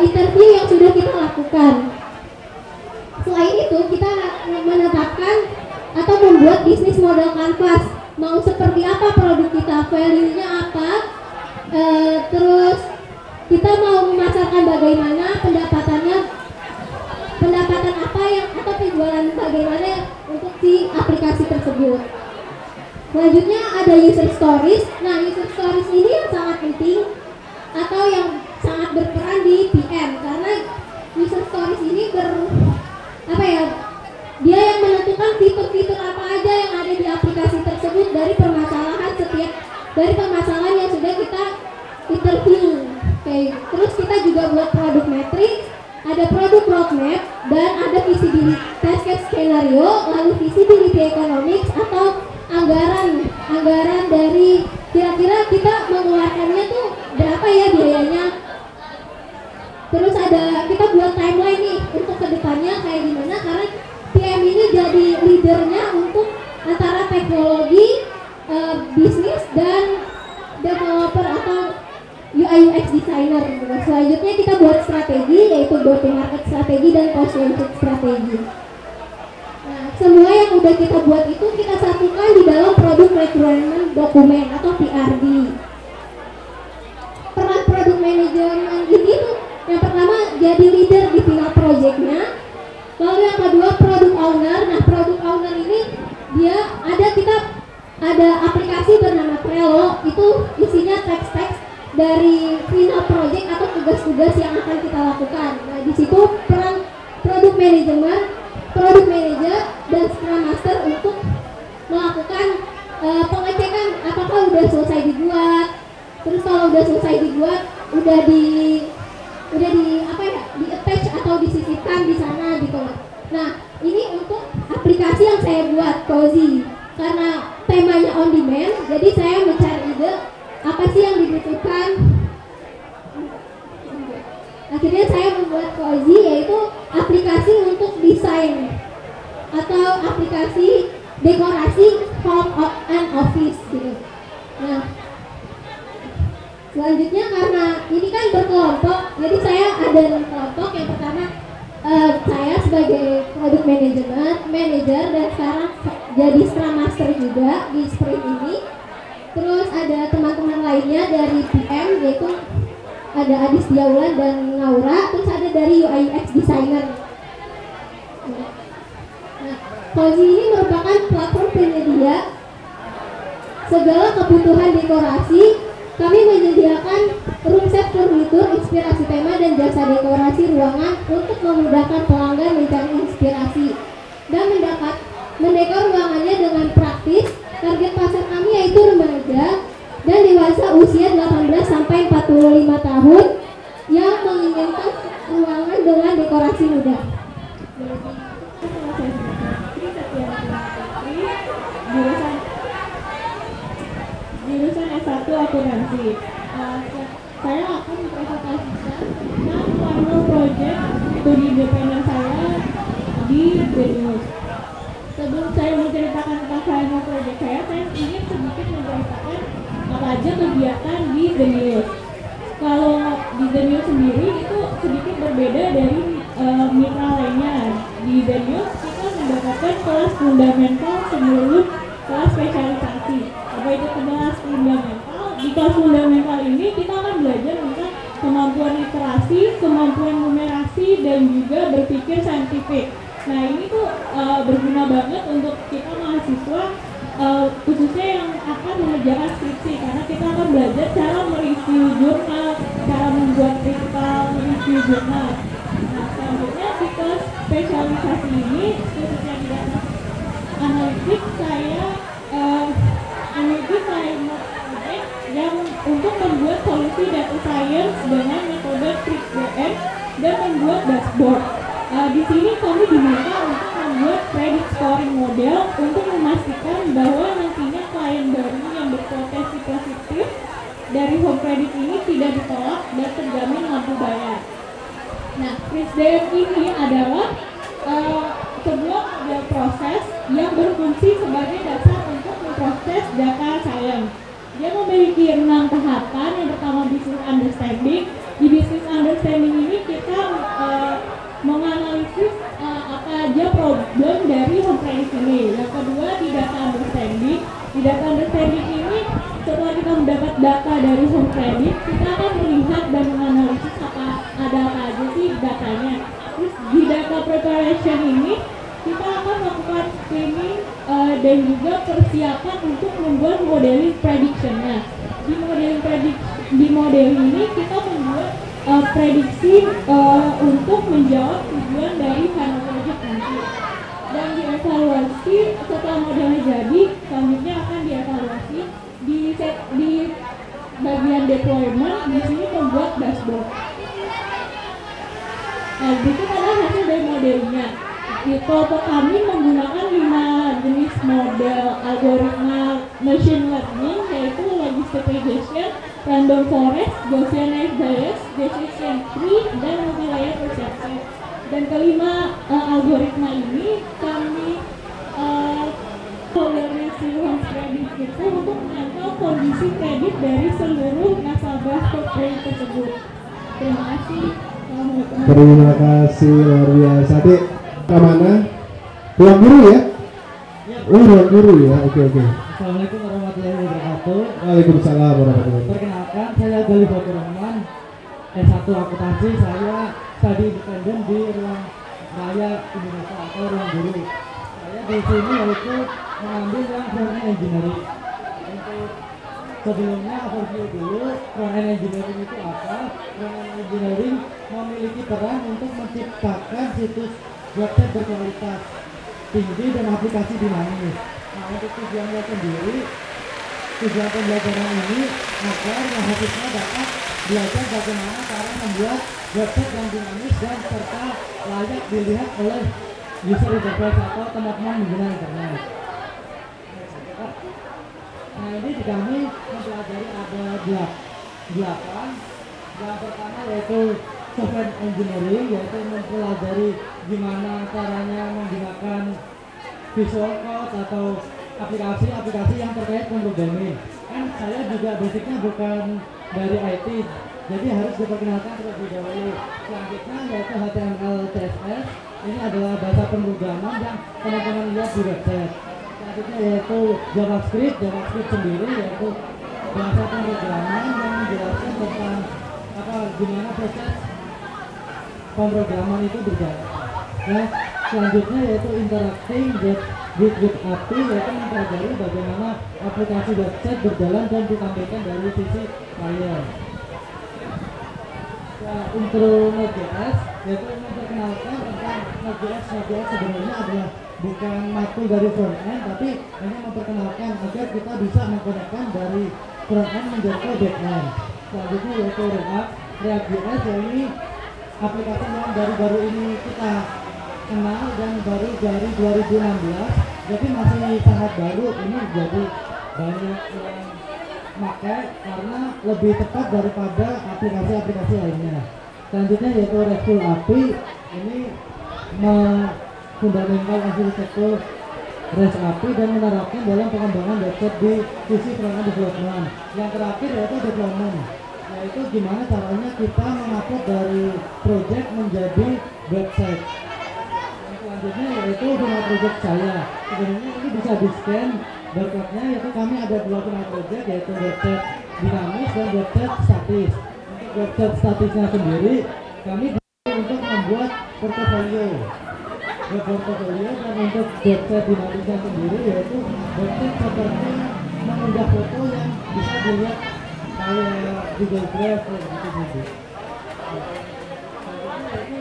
interview yang sudah kita lakukan. Selain itu kita menetapkan atau membuat bisnis model canvas. Mau seperti apa produk kita, value-nya apa, terus kita mau memasarkan bagaimana, pendapatan apa yang atau penjualan bagaimana untuk si aplikasi tersebut. Selanjutnya ada user stories. Nah, user stories ini yang sangat penting atau yang sangat berperan di PM karena user stories ini dia yang menentukan fitur-fitur apa aja yang ada di aplikasi tersebut dari permasalahan yang sudah kita interview. Oke, terus kita juga buat produk matrix, ada produk roadmap dan ada visibility test case scenario, lalu visibility economics atau anggaran dari kira-kira kita mengeluarkannya tuh berapa ya biayanya. Terus kita buat timeline nih untuk kedepannya kayak gimana, karena PM ini jadi leadernya untuk antara teknologi, bisnis dan developer atau UI UX designer. Selanjutnya kita buat strategi, yaitu go to market strategi dan post launch strategi. Nah, semua yang udah kita buat itu kita satukan di dalam produk requirement dokumen atau PRD. Peran produk manajemen ini tuh yang pertama jadi leader di final projectnya. Lalu yang kedua product owner. Nah, product owner ini kita ada aplikasi bernama Trello, itu isinya teks-teks dari final project atau tugas-tugas yang akan kita lakukan. Nah, di situ peran product manager dan scrum master untuk melakukan pengecekan apakah udah selesai dibuat. Terus kalau udah selesai dibuat, udah di attach atau disisipkan di sana gitu. Nah, ini untuk aplikasi yang saya buat Cozy. Karena temanya on demand, jadi saya mencari ide apa sih yang dibutuhkan. Akhirnya saya membuat Cozy, yaitu aplikasi untuk desain atau aplikasi dekorasi home and office gitu. Nah, selanjutnya karena ini kan berkelompok, jadi saya ada 6 kelompok. Yang pertama saya sebagai product manager dan sekarang jadi scrum master juga di sprint ini. Terus ada teman-teman lainnya dari PM, yaitu ada Adis Diaulan dan Naura. Terus ada dari UI UX designer. Nah, Cozy ini merupakan platform penyedia segala kebutuhan dekorasi. Kami menyediakan room set furnitur, inspirasi tema dan jasa dekorasi ruangan untuk memudahkan pelanggan mencari inspirasi dan mendekor ruangannya dengan praktis. Target pasar kami yaitu remaja dan dewasa usia 18 sampai 45 tahun yang menginginkan ruangan dengan dekorasi mudah. Jurusan S1 akuntansi. Saya akan mempresentasikan tentang final project studi independen saya di Genius. Sebelum saya menceritakan tentang final project saya ingin sedikit menceritakan apa aja kegiatan di Genius. Kalau di Zenius sendiri itu sedikit berbeda dari mitra lainnya. Di Zenius kita mendapatkan kelas fundamental sebelum kelas spesialisasi. Apa itu kelas fundamental? Di kelas fundamental ini kita akan belajar tentang kemampuan literasi, kemampuan numerasi, dan juga berpikir saintifik. Nah ini tuh berguna banget untuk kita mahasiswa, khususnya yang akan mengerjakan skripsi, karena kita akan belajar cara mereview jurnal, cara membuat critical review jurnal. Nah selanjutnya di kelas spesialisasi ini, khususnya di data analitik, saya project yang untuk membuat solusi data science dengan metode TrickDM dan membuat dashboard. Di sini kami diminta untuk membuat credit scoring model untuk memastikan bahwa nantinya klien baru yang berpotensi positif dari home credit ini tidak ditolak dan terjamin mampu bayar. Nah, TrickDM ini adalah sebuah model proses yang berfungsi sebagai dasar untuk memproses data science. Dia memiliki 6 tahapan. Yang pertama business understanding. Di business understanding ini kita menganalisis apa aja problem dari home credit ini. Yang kedua di data understanding. Di data understanding ini setelah kita mendapat data dari home credit, kita akan melihat dan menganalisis ada apa aja sih datanya. Terus di data preparation ini kita akan melakukan screening dan juga persiapan untuk membuat modeling prediction-nya. Di modeling ini kita membuat prediksi untuk menjawab tujuan dari final project nanti. Dan dievaluasi setelah modelnya jadi, selanjutnya akan dievaluasi di bagian deployment. Di sini membuat dashboard. Nah, itu adalah hasil dari modelnya. Di kelompok kami menggunakan 5 jenis model algoritma machine learning, yaitu logistic regression, random forest, Gaussian bias, decision tree, dan multi-layer perception. Dan kelima algoritma ini kami toleransi home credit itu untuk memantau kondisi kredit dari seluruh nasabah kredit tersebut. Terima kasih. Terima kasih luar biasa. Adik, kemana? Ruang guru ya? Oh, ruang guru ya. Oke. Assalamualaikum warahmatullahi wabarakatuh. Waalaikumsalam warahmatullahi wabarakatuh. Perkenalkan, saya Gali Fatur Rahman, S1 akuntansi. Saya study independen di Ruang Raya Indonesia atau ruang guru. Saya di sini yaitu mengambil yang front-end engineering. Untuk sebelumnya overview dulu, front-end engineering itu apa? Front-end engineering memiliki peran untuk menciptakan situs website berkualitas tinggi dan aplikasi dinamis. Nah, untuk tujuannya sendiri, tujuan pembelajaran ini agar mahasiswa dapat belajar bagaimana cara membuat website yang dinamis dan serta layak dilihat oleh user interface atau teman-teman menggunakan internet. Nah, ini kami mempelajari ada 8. Yang pertama yaitu software engineering, yaitu mempelajari gimana caranya menggunakan visual code atau aplikasi yang terkait pemrograman. Kan saya juga basicnya bukan dari IT, jadi harus diperkenalkan terlebih dahulu. Selanjutnya yaitu HTML, CSS. Ini adalah bahasa pemrograman yang teman-teman lihat di website. Selanjutnya yaitu JavaScript sendiri yaitu bahasa pemrograman yang menjelaskan tentang gimana proses pemrograman itu berjalan. Nah, selanjutnya yaitu interacting with API, yaitu mempelajari bagaimana aplikasi website berjalan dan ditampilkan dari sisi layar. Intro Node.js yaitu memperkenalkan tentang Node.js. Node.js sebenarnya adalah bukan makul dari front-end, tapi hanya memperkenalkan agar kita bisa mengkonekkan dari front-end menjadi back-end. Selanjutnya yaitu React.js, ini aplikasi yang baru-baru ini kita kenal dan baru dari 2016, jadi masih sangat baru. Ini jadi banyak yang pakai karena lebih tepat daripada aplikasi-aplikasi lainnya. Selanjutnya yaitu RESTful API, ini fundamental arsitektur REST API dan menerapkan dalam pengembangan website di sisi front-end development. Yang terakhir yaitu deployment. yaitu gimana caranya kita mengupload dari project menjadi website. Yang selanjutnya yaitu final project saya. Sebenarnya ini bisa di scan barcode-nya, yaitu kami ada 2 final project, yaitu website dinamis dan website statis. Untuk website statisnya sendiri kami untuk membuat portofolio dan untuk website dinamisnya sendiri yaitu website seperti mengunggah foto yang bisa dilihat kayak Google Drive gitu.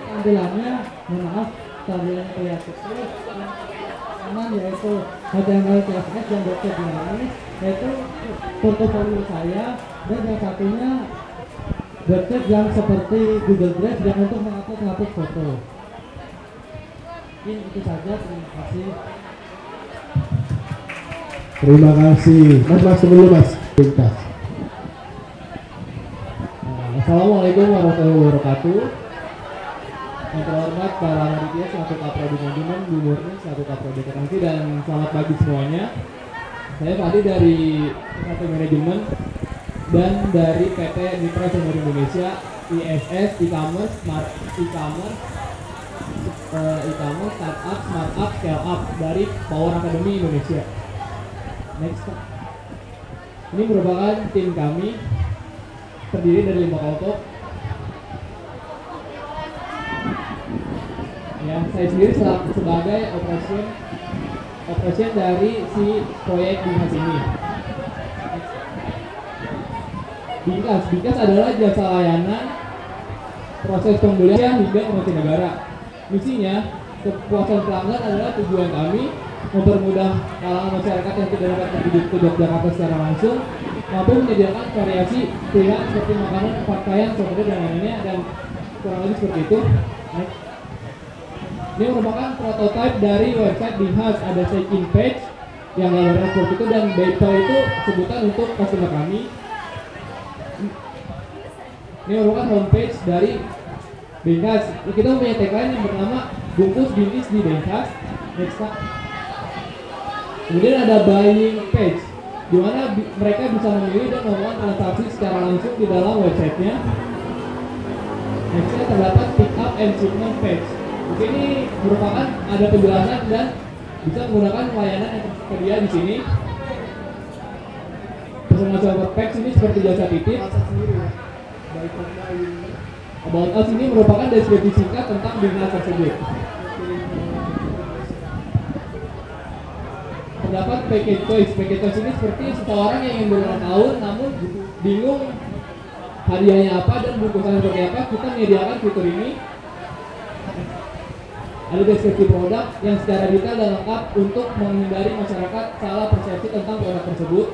Tampilannya, maaf, tampilan kayak kecil. Kanan yaitu HTML CSS yang website dinamis, yaitu portofolio saya, dan yang satunya website yang seperti Google Drive yang untuk mengupload foto. Mungkin itu saja, terima kasih. Terima kasih. Mas dulu Mas. Pintas. Assalamualaikum warahmatullahi wabarakatuh. Yang terhormat para panitia selaku Kaprodi Manajemen, Bu Murni selaku Kaprodi Akuntansi, dan selamat pagi semuanya. Saya Fadi dari Satu Manajemen dan dari PT Mitra Sumber Indonesia, ISS, e-commerce, startup, smart scale up dari Power Academy Indonesia. Next. Ini merupakan tim kami terdiri dari 5 kelompok. Ya, saya sendiri sebagai operation dari si proyek Binkas ini. Binkas adalah jasa layanan proses pembelian hingga informasi negara. Misinya, kepuasan pelanggan adalah tujuan kami mempermudah kalangan masyarakat yang tidak dapat pergi ke Yogyakarta secara langsung, mampu menyediakan variasi pilihan seperti makanan, pakaian, souvenir dan lainnya, dan kurang lebih seperti itu. Ini merupakan prototipe dari website Binkas. Ada check-in page yang gambarnya seperti itu, dan PayPal itu sebutan untuk customer kami. Ini merupakan homepage dari Binkas. Kita punya tagline yang pertama, bungkus bintis di Binkas. Next Pak. Kemudian ada buying page, di mana mereka bisa memilih dan melakukan transaksi secara langsung di dalam websitenya. Nextnya terdapat pick up and shipment page. Di sini merupakan ada penjelasan dan bisa menggunakan layanan yang tersedia di sini. Personal shopper page ini seperti jasa titip. About us ini merupakan deskripsi singkat tentang Binkas tersebut. Terdapat package choice. Package choice ini seperti seseorang yang ingin berulang tahun namun bingung hadiahnya apa dan bungkusan seperti apa, kita menyediakan fitur ini. Ada deskripsi produk yang secara detail dan lengkap untuk menghindari masyarakat salah persepsi tentang produk tersebut.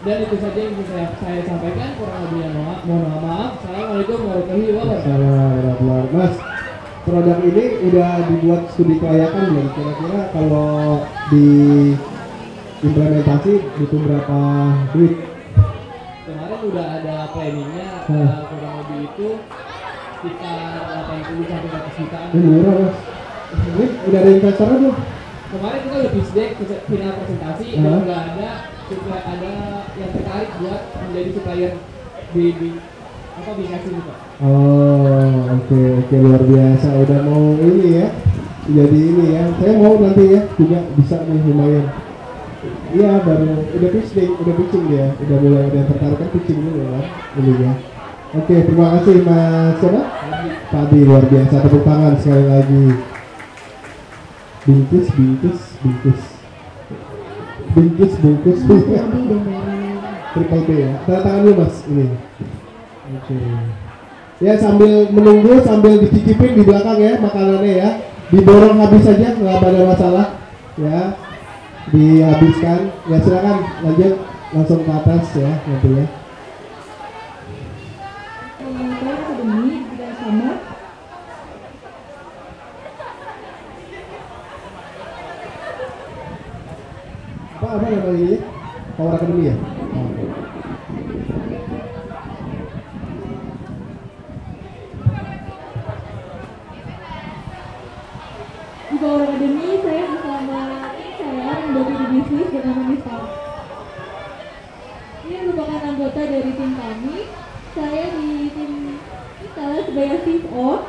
Dan itu saja yang bisa saya sampaikan, kurang lebihnya mohon maaf. Assalamualaikum warahmatullahi wabarakatuh. Mas, produk ini udah dibuat studi kelayakan belum? Kira-kira kalau diimplementasi butuh berapa duit? Kemarin udah ada planningnya, kurang lebih itu sekitar 80 sampai 100 jutaan. Murah Mas. Ini udah ada investornya belum? Kemarin kita udah pitch deck final presentasi, dan udah ada yang tertarik buat menjadi supplier di Binkas ini Pak. Oh, oke, luar biasa. Udah mau ini ya, jadi ini ya. Saya mau nanti ya juga bisa nih lumayan. Iya, baru udah pitching dia, udah mulai ada tertarik kan pitching dulu kan, ini ya. Oke, terima kasih Mas siapa? Tadi luar biasa, tepuk tangan sekali lagi. Bungkus. Triple B ya. Tanda tangan dulu Mas ini. Oke. Ya sambil menunggu, sambil dicicipin di belakang ya makanannya ya. Diborong habis saja, nggak ada masalah ya. Dihabiskan. Ya silakan lanjut langsung ke atas ya nanti ya. Power Academy juga sama. Apa nama ini? Power Academy ya? Di Power Academy saya bersama saya menjadi di bisnis bernama Nista. Ini merupakan anggota dari tim kami saya di tim kita sebagai tim O.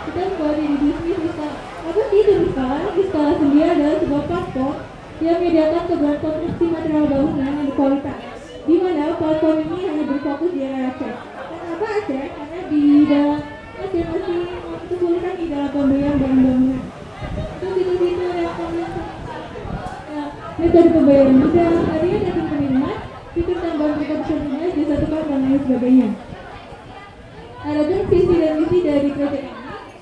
Kita kembali di bisnis di sekolah sendiri adalah sebuah platform yang menyediakan kebutuhan konstruksi material bangunan yang berkualitas, di mana platform ini hanya berfokus di area Aceh. Kenapa Aceh? Karena di dalam Aceh masih kesulitan di dalam pembelian bahan bangunan. Untuk fitur-fitur yang metode pembayaran mudah, adanya data penerimaan, fitur tambahan precaution tunai, jasa tukar dan lain sebagainya. Adapun visi dan misi dari proyek ini,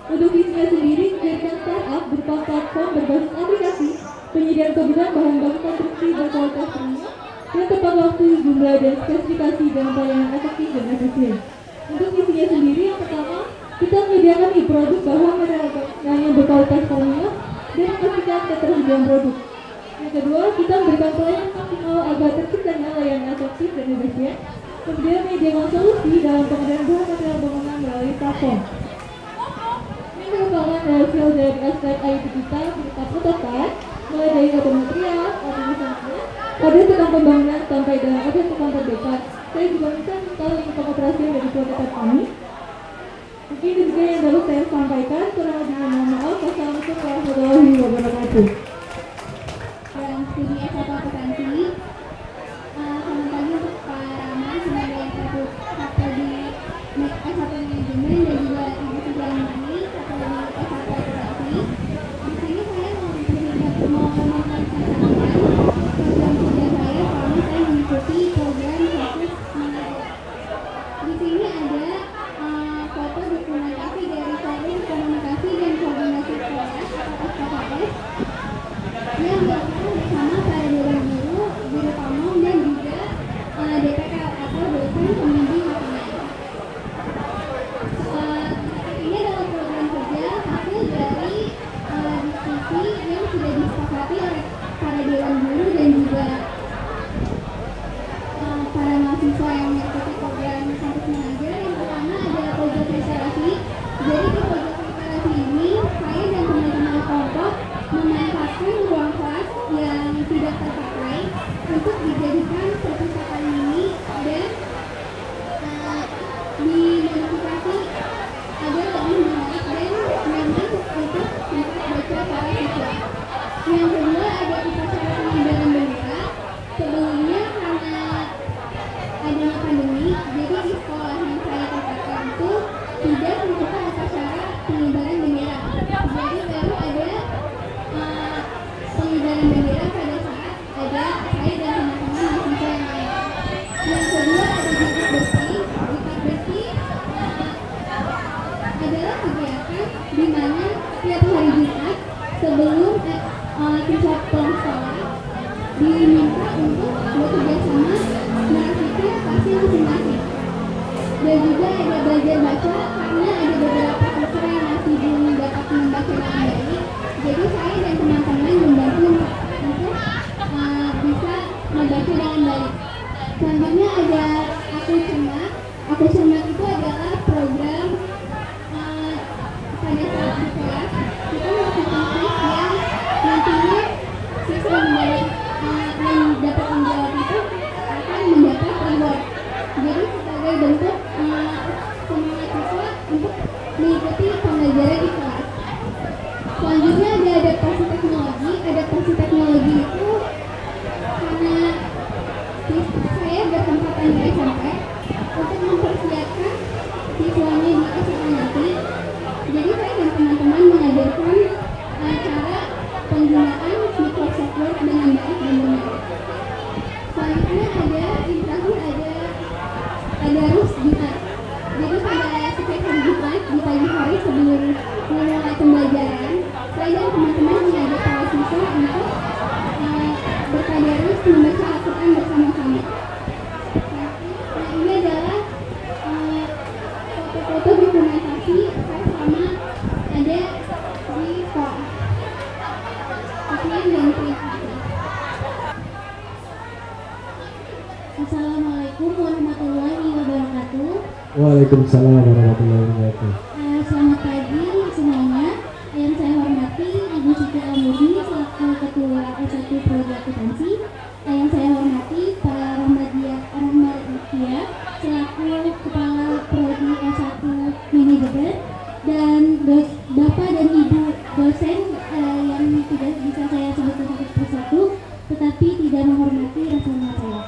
untuk visinya sendiri menjadikan startup berupa platform berbasis aplikasi, penyediaan kebutuhan bahan baku konstruksi berkualitas tinggi, dan tepat waktu, jumlah dan spesifikasi dan pelayanan efektif dan efisien. Untuk visinya sendiri, yang pertama, kita menyediakan produk bahan material yang berkualitas premium dan memastikan ketersediaan produk. Yang kedua, kita memberikan pelayanan maksimal agar terciptanya layanan efektif dan efisien. Kemudian menyediakan solusi dalam pengadaan bahan material bangunan melalui platform. Ini merupakan hasil dari aspek IT kita berupa prototipe, mulai dari kode material, kode tukang pembangunan sampai dengan kode tukang terdekat. Saya juga bisa minta link pengoperasian dari prototipe kami. Mungkin demikian yang dapat saya sampaikan. Kurang lebihnya mohon maaf. Wassalamualaikum warahmatullahi wabarakatuh. Dalam studi S1 akuntansi, selamat pagi untuk Pak Rama sebagai satu di S1 manajemen dan juga Ibu Sujamani satu di S1 akuntansi. Di sini saya mau mempresentasikan program kerja saya selama saya mengikuti program fokus manajemen. Di sini ada foto dokumentasi dari Forum Komunikasi dan Koordinasi Sekolah atau FKKS yang dilakukan bersama para dewan guru, guru pamong dan juga DPK atau dosen pembimbing lapangan. Ini adalah program kerja hasil dari diskusi yang sudah disepakati oleh para dewan guru dan juga para mahasiswa yang mengikuti program kampus mengajar. Yang pertama adalah proyek restorasi. Jadi di proyek restorasi ini saya dan teman-teman kelompok memanfaatkan ruang kelas yang tidak terpakai untuk dijadikan perpustakaan mini dan dimodifikasi agar lebih menarik dan nyaman untuk tempat baca para siswa. Yang kedua ada upacara pengibaran bendera. Sebelumnya karena adanya pandemi, jadi di sekolah yang saya tempatkan itu tidak melakukan upacara pengibaran bendera. Jadi baru ada pengibaran bendera pada saat ada saya dan teman-teman mahasiswa yang lain. Yang kedua ada jumat bersih. Jumat bersih adalah kegiatan di mana setiap hari Jumat sebelum siswa pulang sekolah diminta untuk bekerja sama merapikan kelasnya masing-masing. Dan juga ada belajar baca karena ada beberapa siswa yang masih belum dapat membaca dengan baik. Jadi saya dan teman-teman membantu untuk bisa membaca dengan baik. Selanjutnya ada Aku Cermat. Aku Cermat itu adalah program pada saat di kelas kita melakukan quiz yang nantinya siswa yang dapat menjawab itu akan mendapat reward. Jadi sebagai bentuk semangat siswa untuk mengikuti pembelajaran di kelas. Selanjutnya ada adaptasi teknologi. Adaptasi teknologi itu karena saya bertempatan di SMP untuk mempersiapkan siswanya di SMA nanti. Jadi saya dan teman-teman mengajarkan cara penggunaan Microsoft Word dengan baik dan benar. Selanjutnya ada interaksi, ada RUS Jumat. Jadi pada setiap hari Jumat di pagi hari sebelum memulai pembelajaran, saya dan teman-teman mengajak para siswa untuk bertadarus membaca Al-Quran bersama-sama. Nah ini adalah foto-foto dokumentasi saya selama ada di sekolah. Sekian dan terima kasih. Assalamualaikum warahmatullahi wabarakatuh. Waalaikumsalam warahmatullahi wabarakatuh. Selamat pagi semuanya. Yang saya hormati Ibu Siti Al-Murni selaku Ketua S1 Prodi Akuntansi. Yang saya hormati para Rahmadi tidak menghormati rasa hormat saya.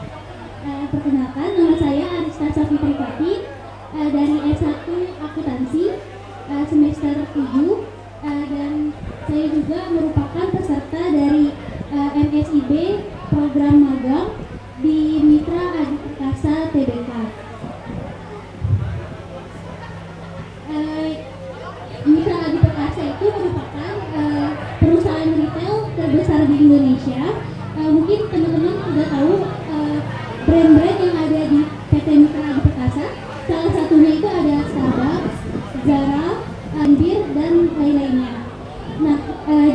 Perkenalkan, nama saya Arista Safitrikati dari S1 Akuntansi semester 7 dan saya juga merupakan peserta dari MSIB program magang di Mitra Adi Perkasa TBK. Mitra Adi Perkasa itu merupakan perusahaan retail terbesar di Indonesia. Mungkin teman-teman sudah tahu brand-brand yang ada di PT Mitra Adi Perkasa. Salah satunya itu ada Starbucks, Zara, Ambir, dan lain-lainnya. Nah,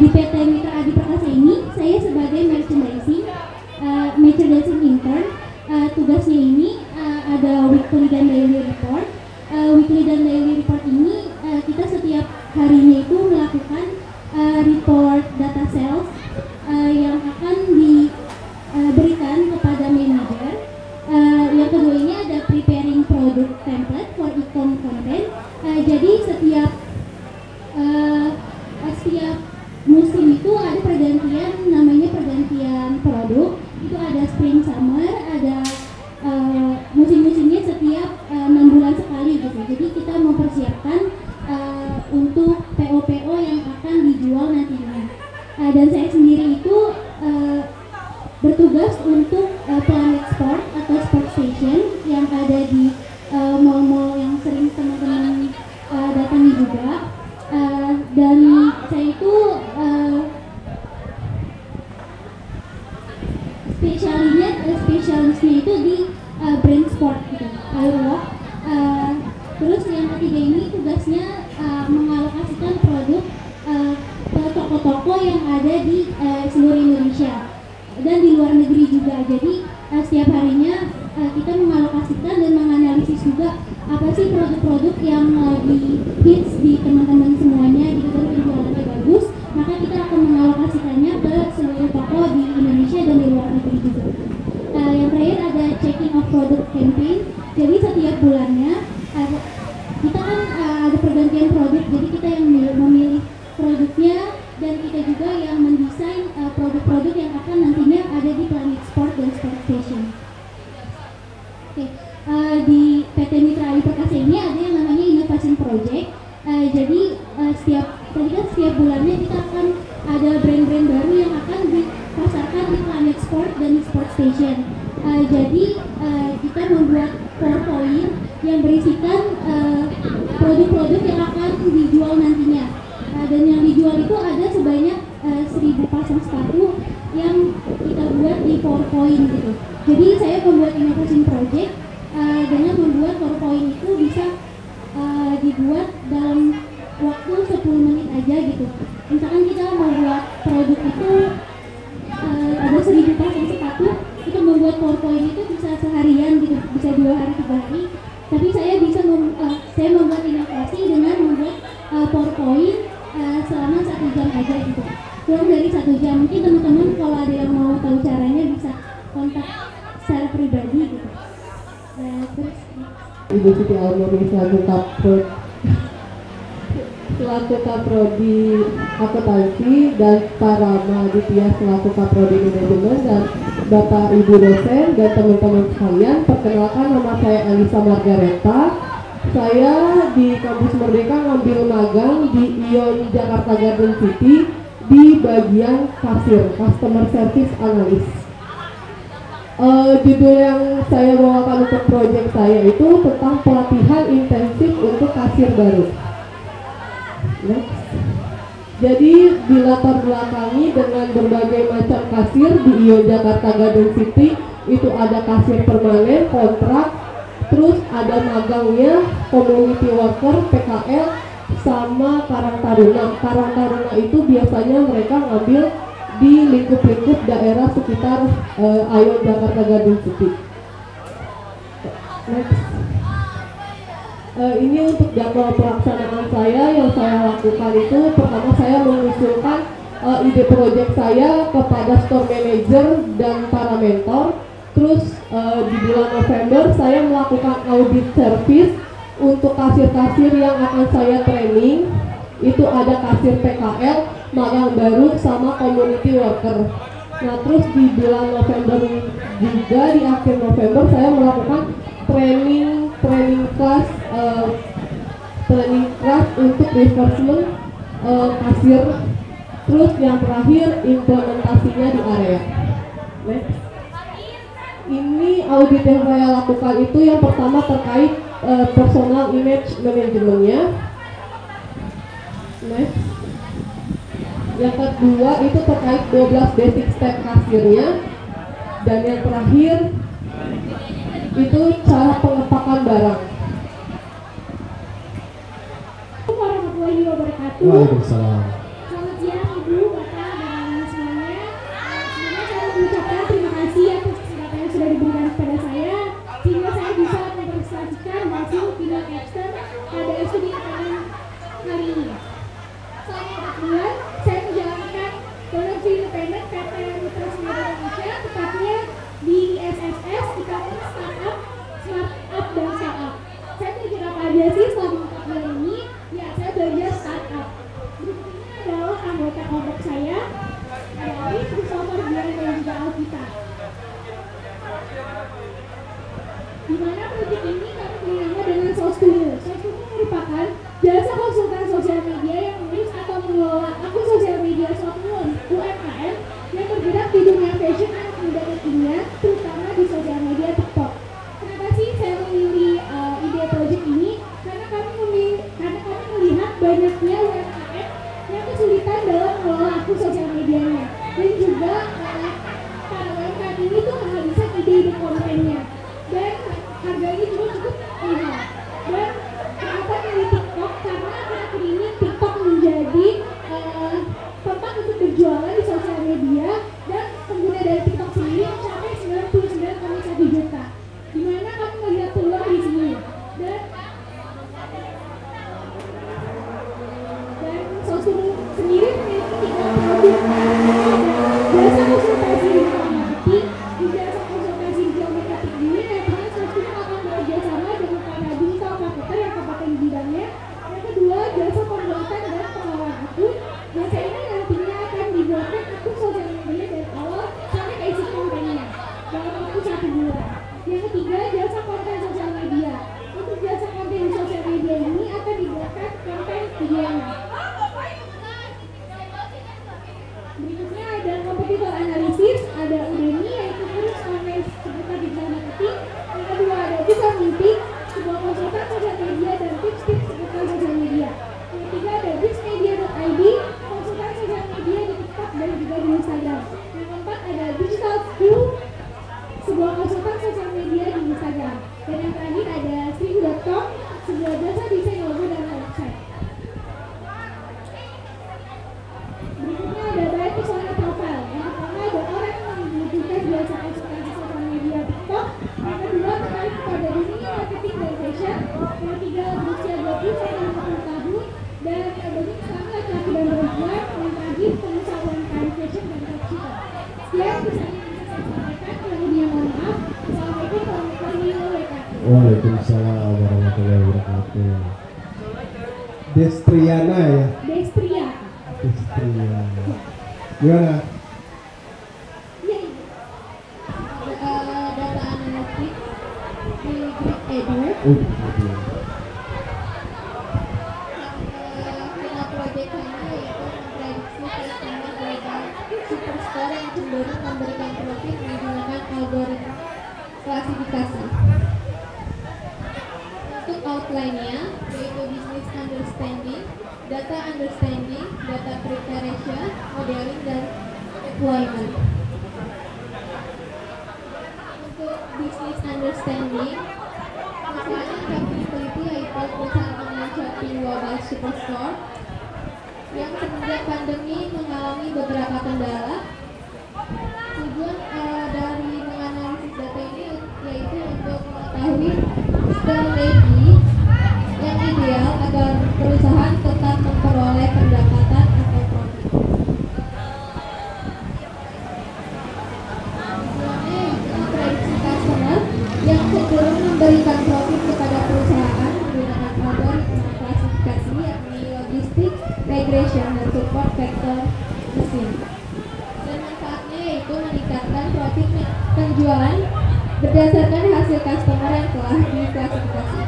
di PT Mitra Adi Perkasa ini saya sebagai merchandising intern. Tugasnya ini ada weekly dan daily report. Weekly dan daily report ini kita setiap harinya itu melakukan report data sales yang akan diberikan kepada manager. Yang kedua ini ada preparing product template for e-com content. Jadi setiap musim itu ada pergantian, namanya pergantian produk. Itu ada spring summer, ada musim-musimnya setiap 6 bulan sekali gitu. Jadi kita mempersiapkan untuk PO-PO yang akan dijual nantinya. Dan saya sendiri itu bertugas untuk Planet Sport atau Sport Station yang ada di mall-mall yang sering teman-teman datangi juga. Dan saya itu spesialisnya itu di brand sport gitu, aerowalk. Terus yang ketiga ini tugasnya mengalokasikan produk ke toko-toko yang ada di seluruh Indonesia dan di luar negeri juga. Jadi setiap harinya kita mengalokasikan dan menganalisis juga apa sih produk-produk yang lagi hits di teman-teman semuanya gitu, dan penjualannya bagus, maka kita akan mengalokasikannya ke seluruh toko di Indonesia dan di luar negeri juga. Yang terakhir ada checking of product campaign. Jadi setiap bulannya kita kan ada pergantian produk, jadi kita yang memilih produknya dan kita juga yang mendesain produk-produk yang akan nantinya ada di Planet Sport dan Sport Station. Oke, di PT Mitra Adi Perkasa ini ada yang namanya Innovation Project. Jadi setiap bulannya kita akan ada brand-brand baru yang akan dipasarkan di Planet Sport dan Sport Station. Jadi kita membuat PowerPoint yang berisikan produk-produk yang akan dijual nantinya. Dan yang dijual itu ada sebanyak 1000 pasang sepatu yang kita buat di PowerPoint gitu. Jadi saya membuat Innovation Project dengan membuat PowerPoint itu bisa dibuat dalam waktu 10 menit aja gitu. Misalkan kita membuat produk itu ada 1000 pasang sepatu, kita membuat PowerPoint itu bisa seharian gitu, bisa 2 hari 3 hari. Tapi saya saya membuat inovasi dengan membuat PowerPoint selama 1 jam aja gitu, kurang dari 1 jam. Mungkin teman-teman kalau ada yang mau tahu caranya bisa kontak secara pribadi gitu. Terus Ibu Siti Almuri selaku Kaprodi Akuntansi dan Pak Rama Aditya selaku Kaprodi Manajemen, dan Bapak Ibu dosen dan teman-teman sekalian, perkenalkan nama saya Elisa Margareta. Saya di Kampus Merdeka ngambil magang di ION Jakarta Garden City di bagian kasir, Customer Service Analyst. Judul yang saya bawakan untuk proyek saya itu tentang pelatihan intensif untuk kasir baru. Next. Jadi dilatar belakangi dengan berbagai macam kasir di ION Jakarta Garden City. Itu ada kasir permanen, kontrak, terus ada magangnya, community worker, PKL, sama Karang Taruna. Karang Taruna itu biasanya mereka ngambil di lingkup-lingkup daerah sekitar ION Jakarta Garden City. Next. Ini untuk jadwal pelaksanaan saya yang saya lakukan itu, pertama saya mengusulkan ide proyek saya kepada store manager dan para mentor. Terus di bulan November saya melakukan audit service untuk kasir-kasir yang akan saya training. Itu ada kasir PKL, magang baru, sama community worker. Nah terus di bulan November juga, di akhir November saya melakukan training class untuk reimbursement kasir. Terus yang terakhir implementasinya di area. Next. Ini audit yang saya lakukan itu yang pertama terkait personal image manajemennya. Next. Yang kedua itu terkait 12 basic step kasirnya. Dan yang terakhir itu cara pengepakan barang. Assalamualaikum warahmatullahi wabarakatuh. Waalaikumsalam. Selamat siang Ibu, Bapak, dan semuanya. Sebelumnya saya mengucapkan terima kasih atas kesempatan yang sudah diberikan kepada saya, sehingga saya bisa mempresentasikan hasil video capstone pada studi ekonomi kali ini. Selama 4 bulan, saya menjalankan produksi independen PT Mitra Semeru Indonesia, tepatnya di SSS, e-commerce, startup, startup, dan startup. Saya belajar apa aja sih selama 4 bulan ini? Ya, saya belajar startup. Berikutnya adalah anggota kelompok saya, ada Alif, Christopher, Dian, dan juga Alvita. Di mana proyek ini kami bernama dengan Sostumu. Sostumu merupakan jasa konsultan sosial media yang mengurus atau mengelola akun sosial media suatu UMKM yang bergerak di dunia fashion anak muda kekinian, terutama di sosial media TikTok. Kenapa sih saya memilih ide proyek ini? Karena kami melihat banyaknya UMKM yang kesulitan dalam mengelola akun sosial medianya, dan juga para UMKM ini tuh kehabisan ide-ide kontennya, dan harganya juga cukup mahal. Dan kenapa milih TikTok? Karena akhir-akhir ini TikTok menjadi tempat untuk berjualan di sosial media, dan pengguna dari TikTok sendiri mencapai 99,1 juta. Dimana kami melihat peluang di sini. Dan Sostumu sendiri memiliki 3 produk, jasa konsultasi digital marketing, di jasa konsultasi digital marketing ini nantinya Sostumu akan bekerja sama dengan para digital marketer yang kompeten di bidangnya. Yang kedua, jasa pembuatan dan pengelolaan akun. Jasa ini nantinya akan dibuatkan akun sosial media dari awal sampai ke isi kontennya dalam waktu 1 bulan. Yang ketiga, jasa konten sosial media. Untuk jasa konten sosial media ini akan dibuatkan konten videonya. Berikutnya ada kompetitor analisis, ada Udemy yaitu kurs online seputar digital marketing. Yang kedua ada Business Meeting, sebuah konsultan sosial media dan tips-tips seputar sosial media. Yang ketiga ada bizmedia.id, konsultan sosial media di TikTok dan juga di Instagram. Yang keempat ada Digital School, sebuah konsultan sosial media di Instagram. Dan yang terakhir ada Stream.com, sebuah jasa desain logo dan website. Berikutnya ada Brand Persona Profile. Yang pertama ada orang yang membutuhkan jasa konsultasi sosial media TikTok. Yang kedua terkait pada dunia marketing dan fashion. Yang ketiga berusia 20-50 tahun. Dan bagi selama laki-laki dan perempuan. Yang terakhir pengusaha UMKM fashion dan dropshipping. Sekian bisa saya sampaikan. Kemudian mohon maaf. Assalamualaikum warahmatullahi wabarakatuh. Waalaikumsalam warahmatullahi wabarakatuh. Destriana ya? Destria. Destriana. Gimana? Data analitik di Grid Edu. Final project kami yaitu memprediksi customer global superstore yang cenderung memberikan profit menggunakan algoritma klasifikasi. Untuk outline-nya yaitu business understanding, data understanding, data preparation, modeling, dan deployment. Untuk business understanding, perusahaan yang kami teliti yaitu perusahaan online shopping global superstore yang semenjak pandemi mengalami beberapa kendala. Tujuan dari menganalisis data ini yaitu untuk mengetahui strategi yang ideal agar perusahaan tetap memperoleh pendapatan atau profit. Tujuannya memprediksi customer yang cenderung memberikan profit kepada perusahaan menggunakan algoritma klasifikasi yakni logistik, regression, dan support vector mesin. Dan manfaatnya yaitu penjualan berdasarkan hasil customer yang telah diklasifikasi.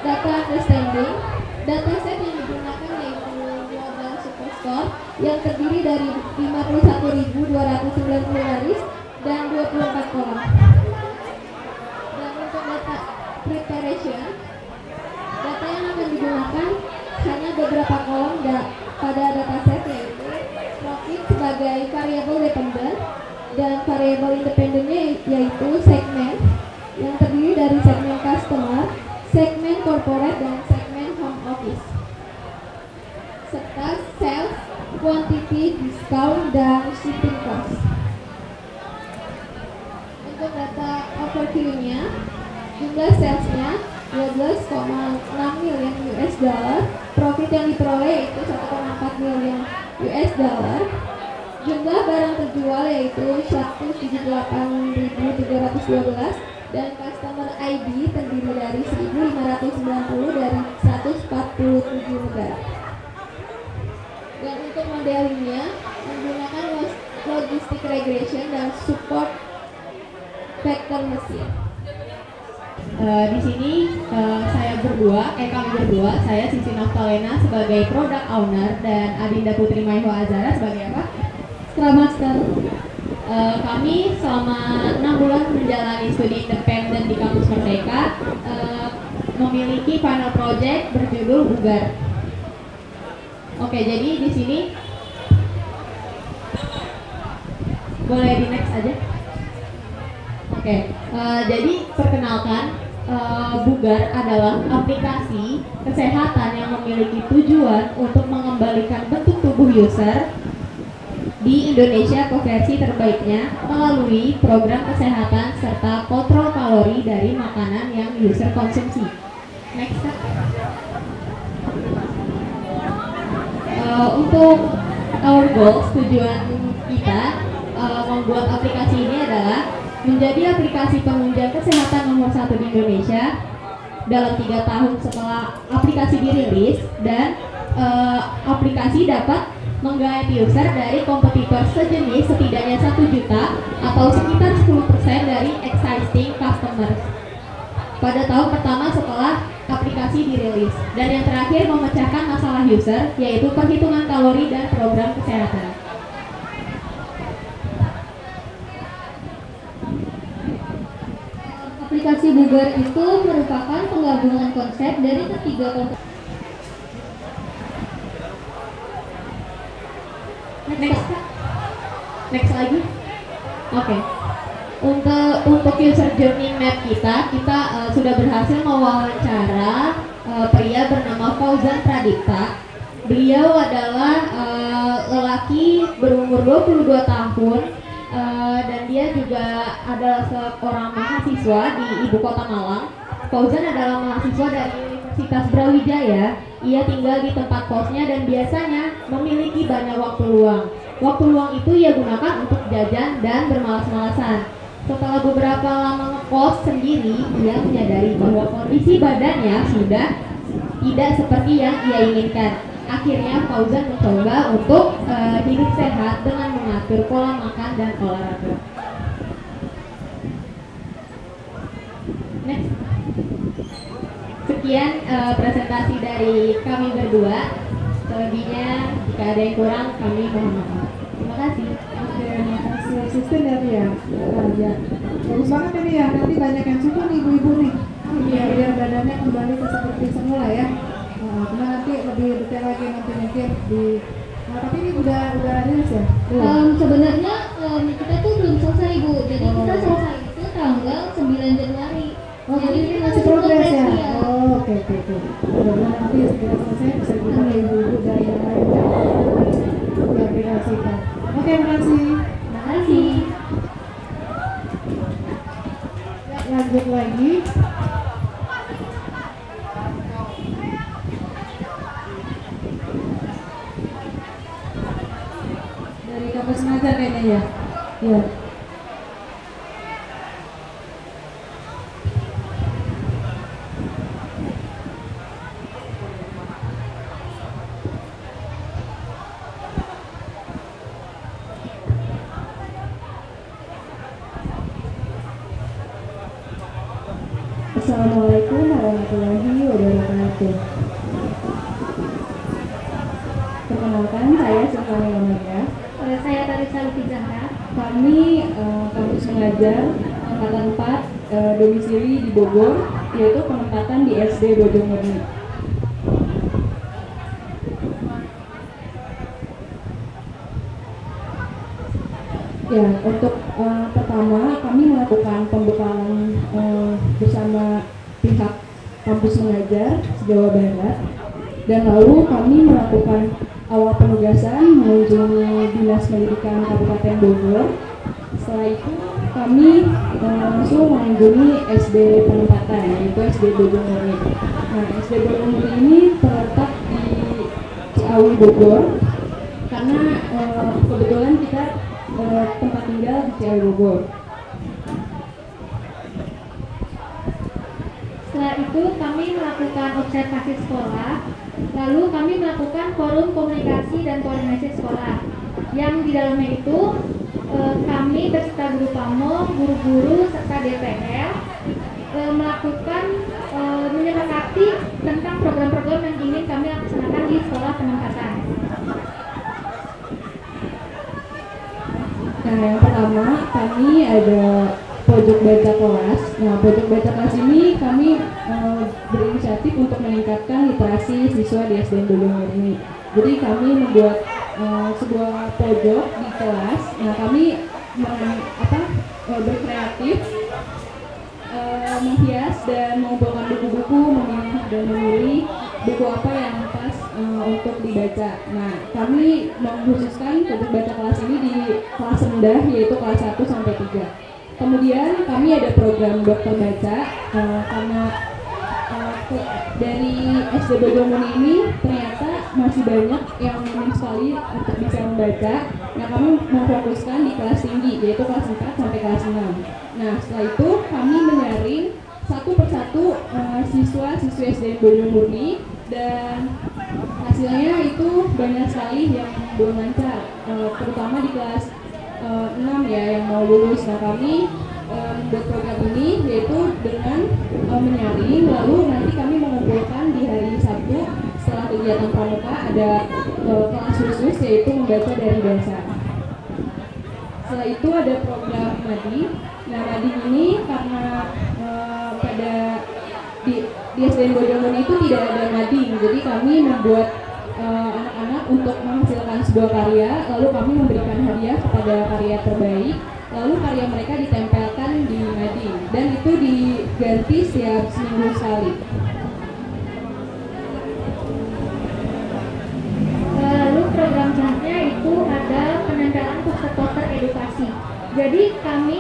Data understanding, dataset yang digunakan yaitu Global Superstore yang terdiri dari 51.290 baris dan 24 kolom. Dan untuk data preparation, data yang akan digunakan hanya beberapa kolom pada dataset, yaitu profit sebagai variable dependent dan variable independennya yaitu segmen yang terdiri dari segmen customer, segmen corporate, dan segmen home office, serta sales, quantity, discount, dan shipping cost. Untuk data overview-nya, jumlah salesnya 12,6 miliar US dollar, profit yang diperoleh yaitu 1,4 miliar US dollar, jumlah barang terjual yaitu 178.312, dan customer ID terdiri dari 1.590 dari 147 negara. Dan untuk modelingnya menggunakan logistic regression dan support vector mesin. Di sini kami berdua, saya Sisi Naftalena sebagai product owner dan Adinda Putri Maiho Azara sebagai apa? Scrum Master. Kami selama 6 bulan menjalani studi independen di kampus Merdeka, memiliki final project berjudul Bugar. Oke, jadi di sini boleh di next aja. Oke, jadi perkenalkan, Bugar adalah aplikasi kesehatan yang memiliki tujuan untuk mengembalikan bentuk tubuh user di Indonesia ke versi terbaiknya melalui program kesehatan serta kontrol kalori dari makanan yang user konsumsi. Next. Untuk our goals, tujuan kita membuat aplikasi ini adalah menjadi aplikasi penunjang kesehatan nomor 1 di Indonesia dalam 3 tahun setelah aplikasi dirilis, dan aplikasi dapat menggait user dari kompetitor sejenis setidaknya 1 juta atau sekitar 10% dari existing customers pada tahun pertama setelah aplikasi dirilis. Dan yang terakhir, memecahkan masalah user, yaitu perhitungan kalori dan program kesehatan. Aplikasi Bugar itu merupakan penggabungan konsep dari ketiga komponen. Next lagi. Oke. Untuk user journey map kita sudah berhasil mewawancara pria bernama Fauzan Pradipta. Beliau adalah lelaki berumur 22 tahun, dan dia juga adalah seorang mahasiswa di ibu kota Malang. Fauzan adalah mahasiswa dari Universitas Brawijaya. Ia tinggal di tempat kosnya dan biasanya memiliki banyak waktu luang. Waktu luang itu ia gunakan untuk jajan dan bermalas-malasan. Setelah beberapa lama ngekos sendiri, ia menyadari bahwa kondisi badannya sudah tidak seperti yang ia inginkan. Akhirnya Fauzan mencoba untuk hidup sehat dengan mengatur pola makan dan olahraga. Next. Sekian presentasi dari kami berdua. Selebihnya jika ada yang kurang kami mohon maaf. Terima kasih. Oke, terima kasih asisten ya Tia. Ya. Bagus banget ini ya. Nanti banyak yang suka nih ibu-ibu nih. Biar badannya kembali ke seperti semula ya. Cuma nanti lebih detail lagi nanti mungkin di. Tapi ini udah rilis ya? Sebenarnya kita tuh belum selesai Bu. Jadi kita selesai itu tanggal 9 Januari. Oh, jadi ini masih progres ya? Oh, oke. Mudah-mudahan nanti segera selesai bisa digunakan ibu-ibu dan yang lainnya diaplikasikan. Oke, makasih. Makasih. Lanjut lagi. Dari kampus mengajar kayaknya ya? Iya. Assalamualaikum warahmatullahi wabarakatuh. Perkenalkan, saya Sylvani Lamaria. Saya Tarisa Luki Zahra. Kami kampus mengajar angkatan 4 domisili di Bogor, yaitu penempatan di SD Bojongmurni. Ya, untuk pertama kami melakukan pembekalan bersama pihak kampus mengajar Jawa Barat, dan lalu kami melakukan awal penugasan mengunjungi Dinas Pendidikan Kabupaten Bogor. Setelah itu kami langsung mengunjungi SD penempatan, yaitu SD Bojongmurni. Nah, SD Bojongmurni ini terletak di Ciawi Bogor, karena kebetulan kita tempat tinggal di Ciawi Bogor. Setelah itu kami melakukan observasi sekolah, lalu kami melakukan forum komunikasi dan koordinasi sekolah, yang di dalamnya itu kami beserta guru pamong, guru-guru serta DPR melakukan menyepakati tentang program-program yang ingin kami laksanakan di sekolah penempatan. Nah, yang pertama kami ada pojok baca kelas. Nah, pojok baca kelas ini kami berinisiatif untuk meningkatkan literasi siswa di SD Bojongmurni. Jadi kami membuat sebuah pojok di kelas. Nah, kami berkreatif, menghias dan mengumpulkan buku-buku, memilah dan memilih buku apa yang pas untuk dibaca. Nah, kami mengkhususkan pojok baca kelas ini di kelas rendah, yaitu kelas 1 sampai 3. Kemudian kami ada program dokter baca, karena dari SD Bojongmurni ini ternyata masih banyak yang minim sekali untuk bisa membaca. Nah, kami memfokuskan di kelas tinggi, yaitu kelas 4 sampai kelas 6. Nah, setelah itu kami menyaring satu persatu siswa-siswi SD Bojongmurni, dan hasilnya itu banyak sekali yang belum lancar, terutama di kelas 6 ya, yang mau lulus. Nah, kami membuat program ini yaitu dengan menyaring, lalu nanti kami mengumpulkan di hari Sabtu setelah kegiatan pramuka ada kelas khusus, yaitu membaca dari dasar. Setelah itu ada program Madi. Nah, Madi ini karena pada di SDN Bojongmurni itu tidak ada mading, jadi kami membuat anak-anak untuk menghasilkan sebuah karya, lalu kami memberikan hadiah kepada karya terbaik, lalu karya mereka ditempelkan di mading, dan itu diganti setiap seminggu sekali. Lalu program selanjutnya itu ada penempelan poster-poster edukasi. Jadi kami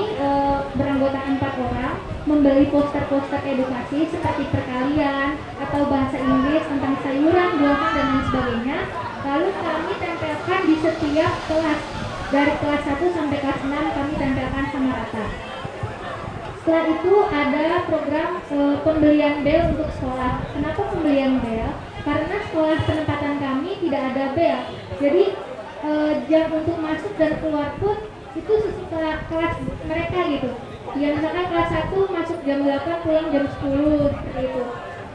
beranggotakan 4 orang membeli poster-poster edukasi seperti perkalian atau bahasa Inggris tentang sayuran, buah dan lain sebagainya. Lalu kami tempelkan di setiap kelas, dari kelas 1 sampai kelas 6 kami tempelkan sama rata. Setelah itu ada program pembelian bel untuk sekolah. Kenapa pembelian bel? Karena sekolah penempatan kami tidak ada bel. Jadi jam untuk masuk dan keluar pun itu sesuai kelas mereka gitu. Ya, misalkan kelas 1 masuk jam 8, pulang jam 10 seperti itu.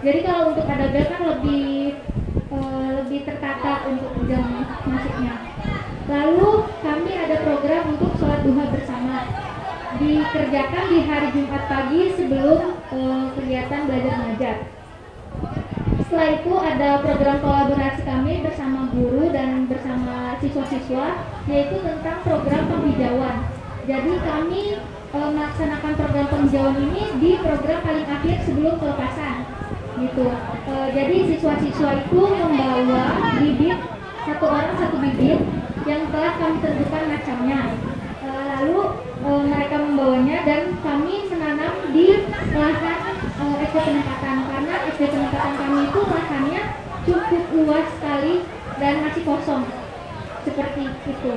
Jadi kalau untuk ada bel kan lebih tertata untuk jam masuknya. Lalu kami ada program untuk sholat duha bersama, dikerjakan di hari Jumat pagi sebelum kegiatan belajar mengajar. Setelah itu ada program kolaborasi kami bersama guru dan bersama siswa-siswa, yaitu tentang program penghijauan. Jadi kami melaksanakan program penghijauan ini di program paling akhir sebelum pelepasan gitu. Jadi siswa-siswa itu membawa bibit, satu orang satu bibit yang telah kami tentukan macamnya. Lalu mereka membawanya dan kami menanam di lahan SD penempatan, karena SD penempatan kami itu lahannya cukup luas sekali dan masih kosong seperti itu.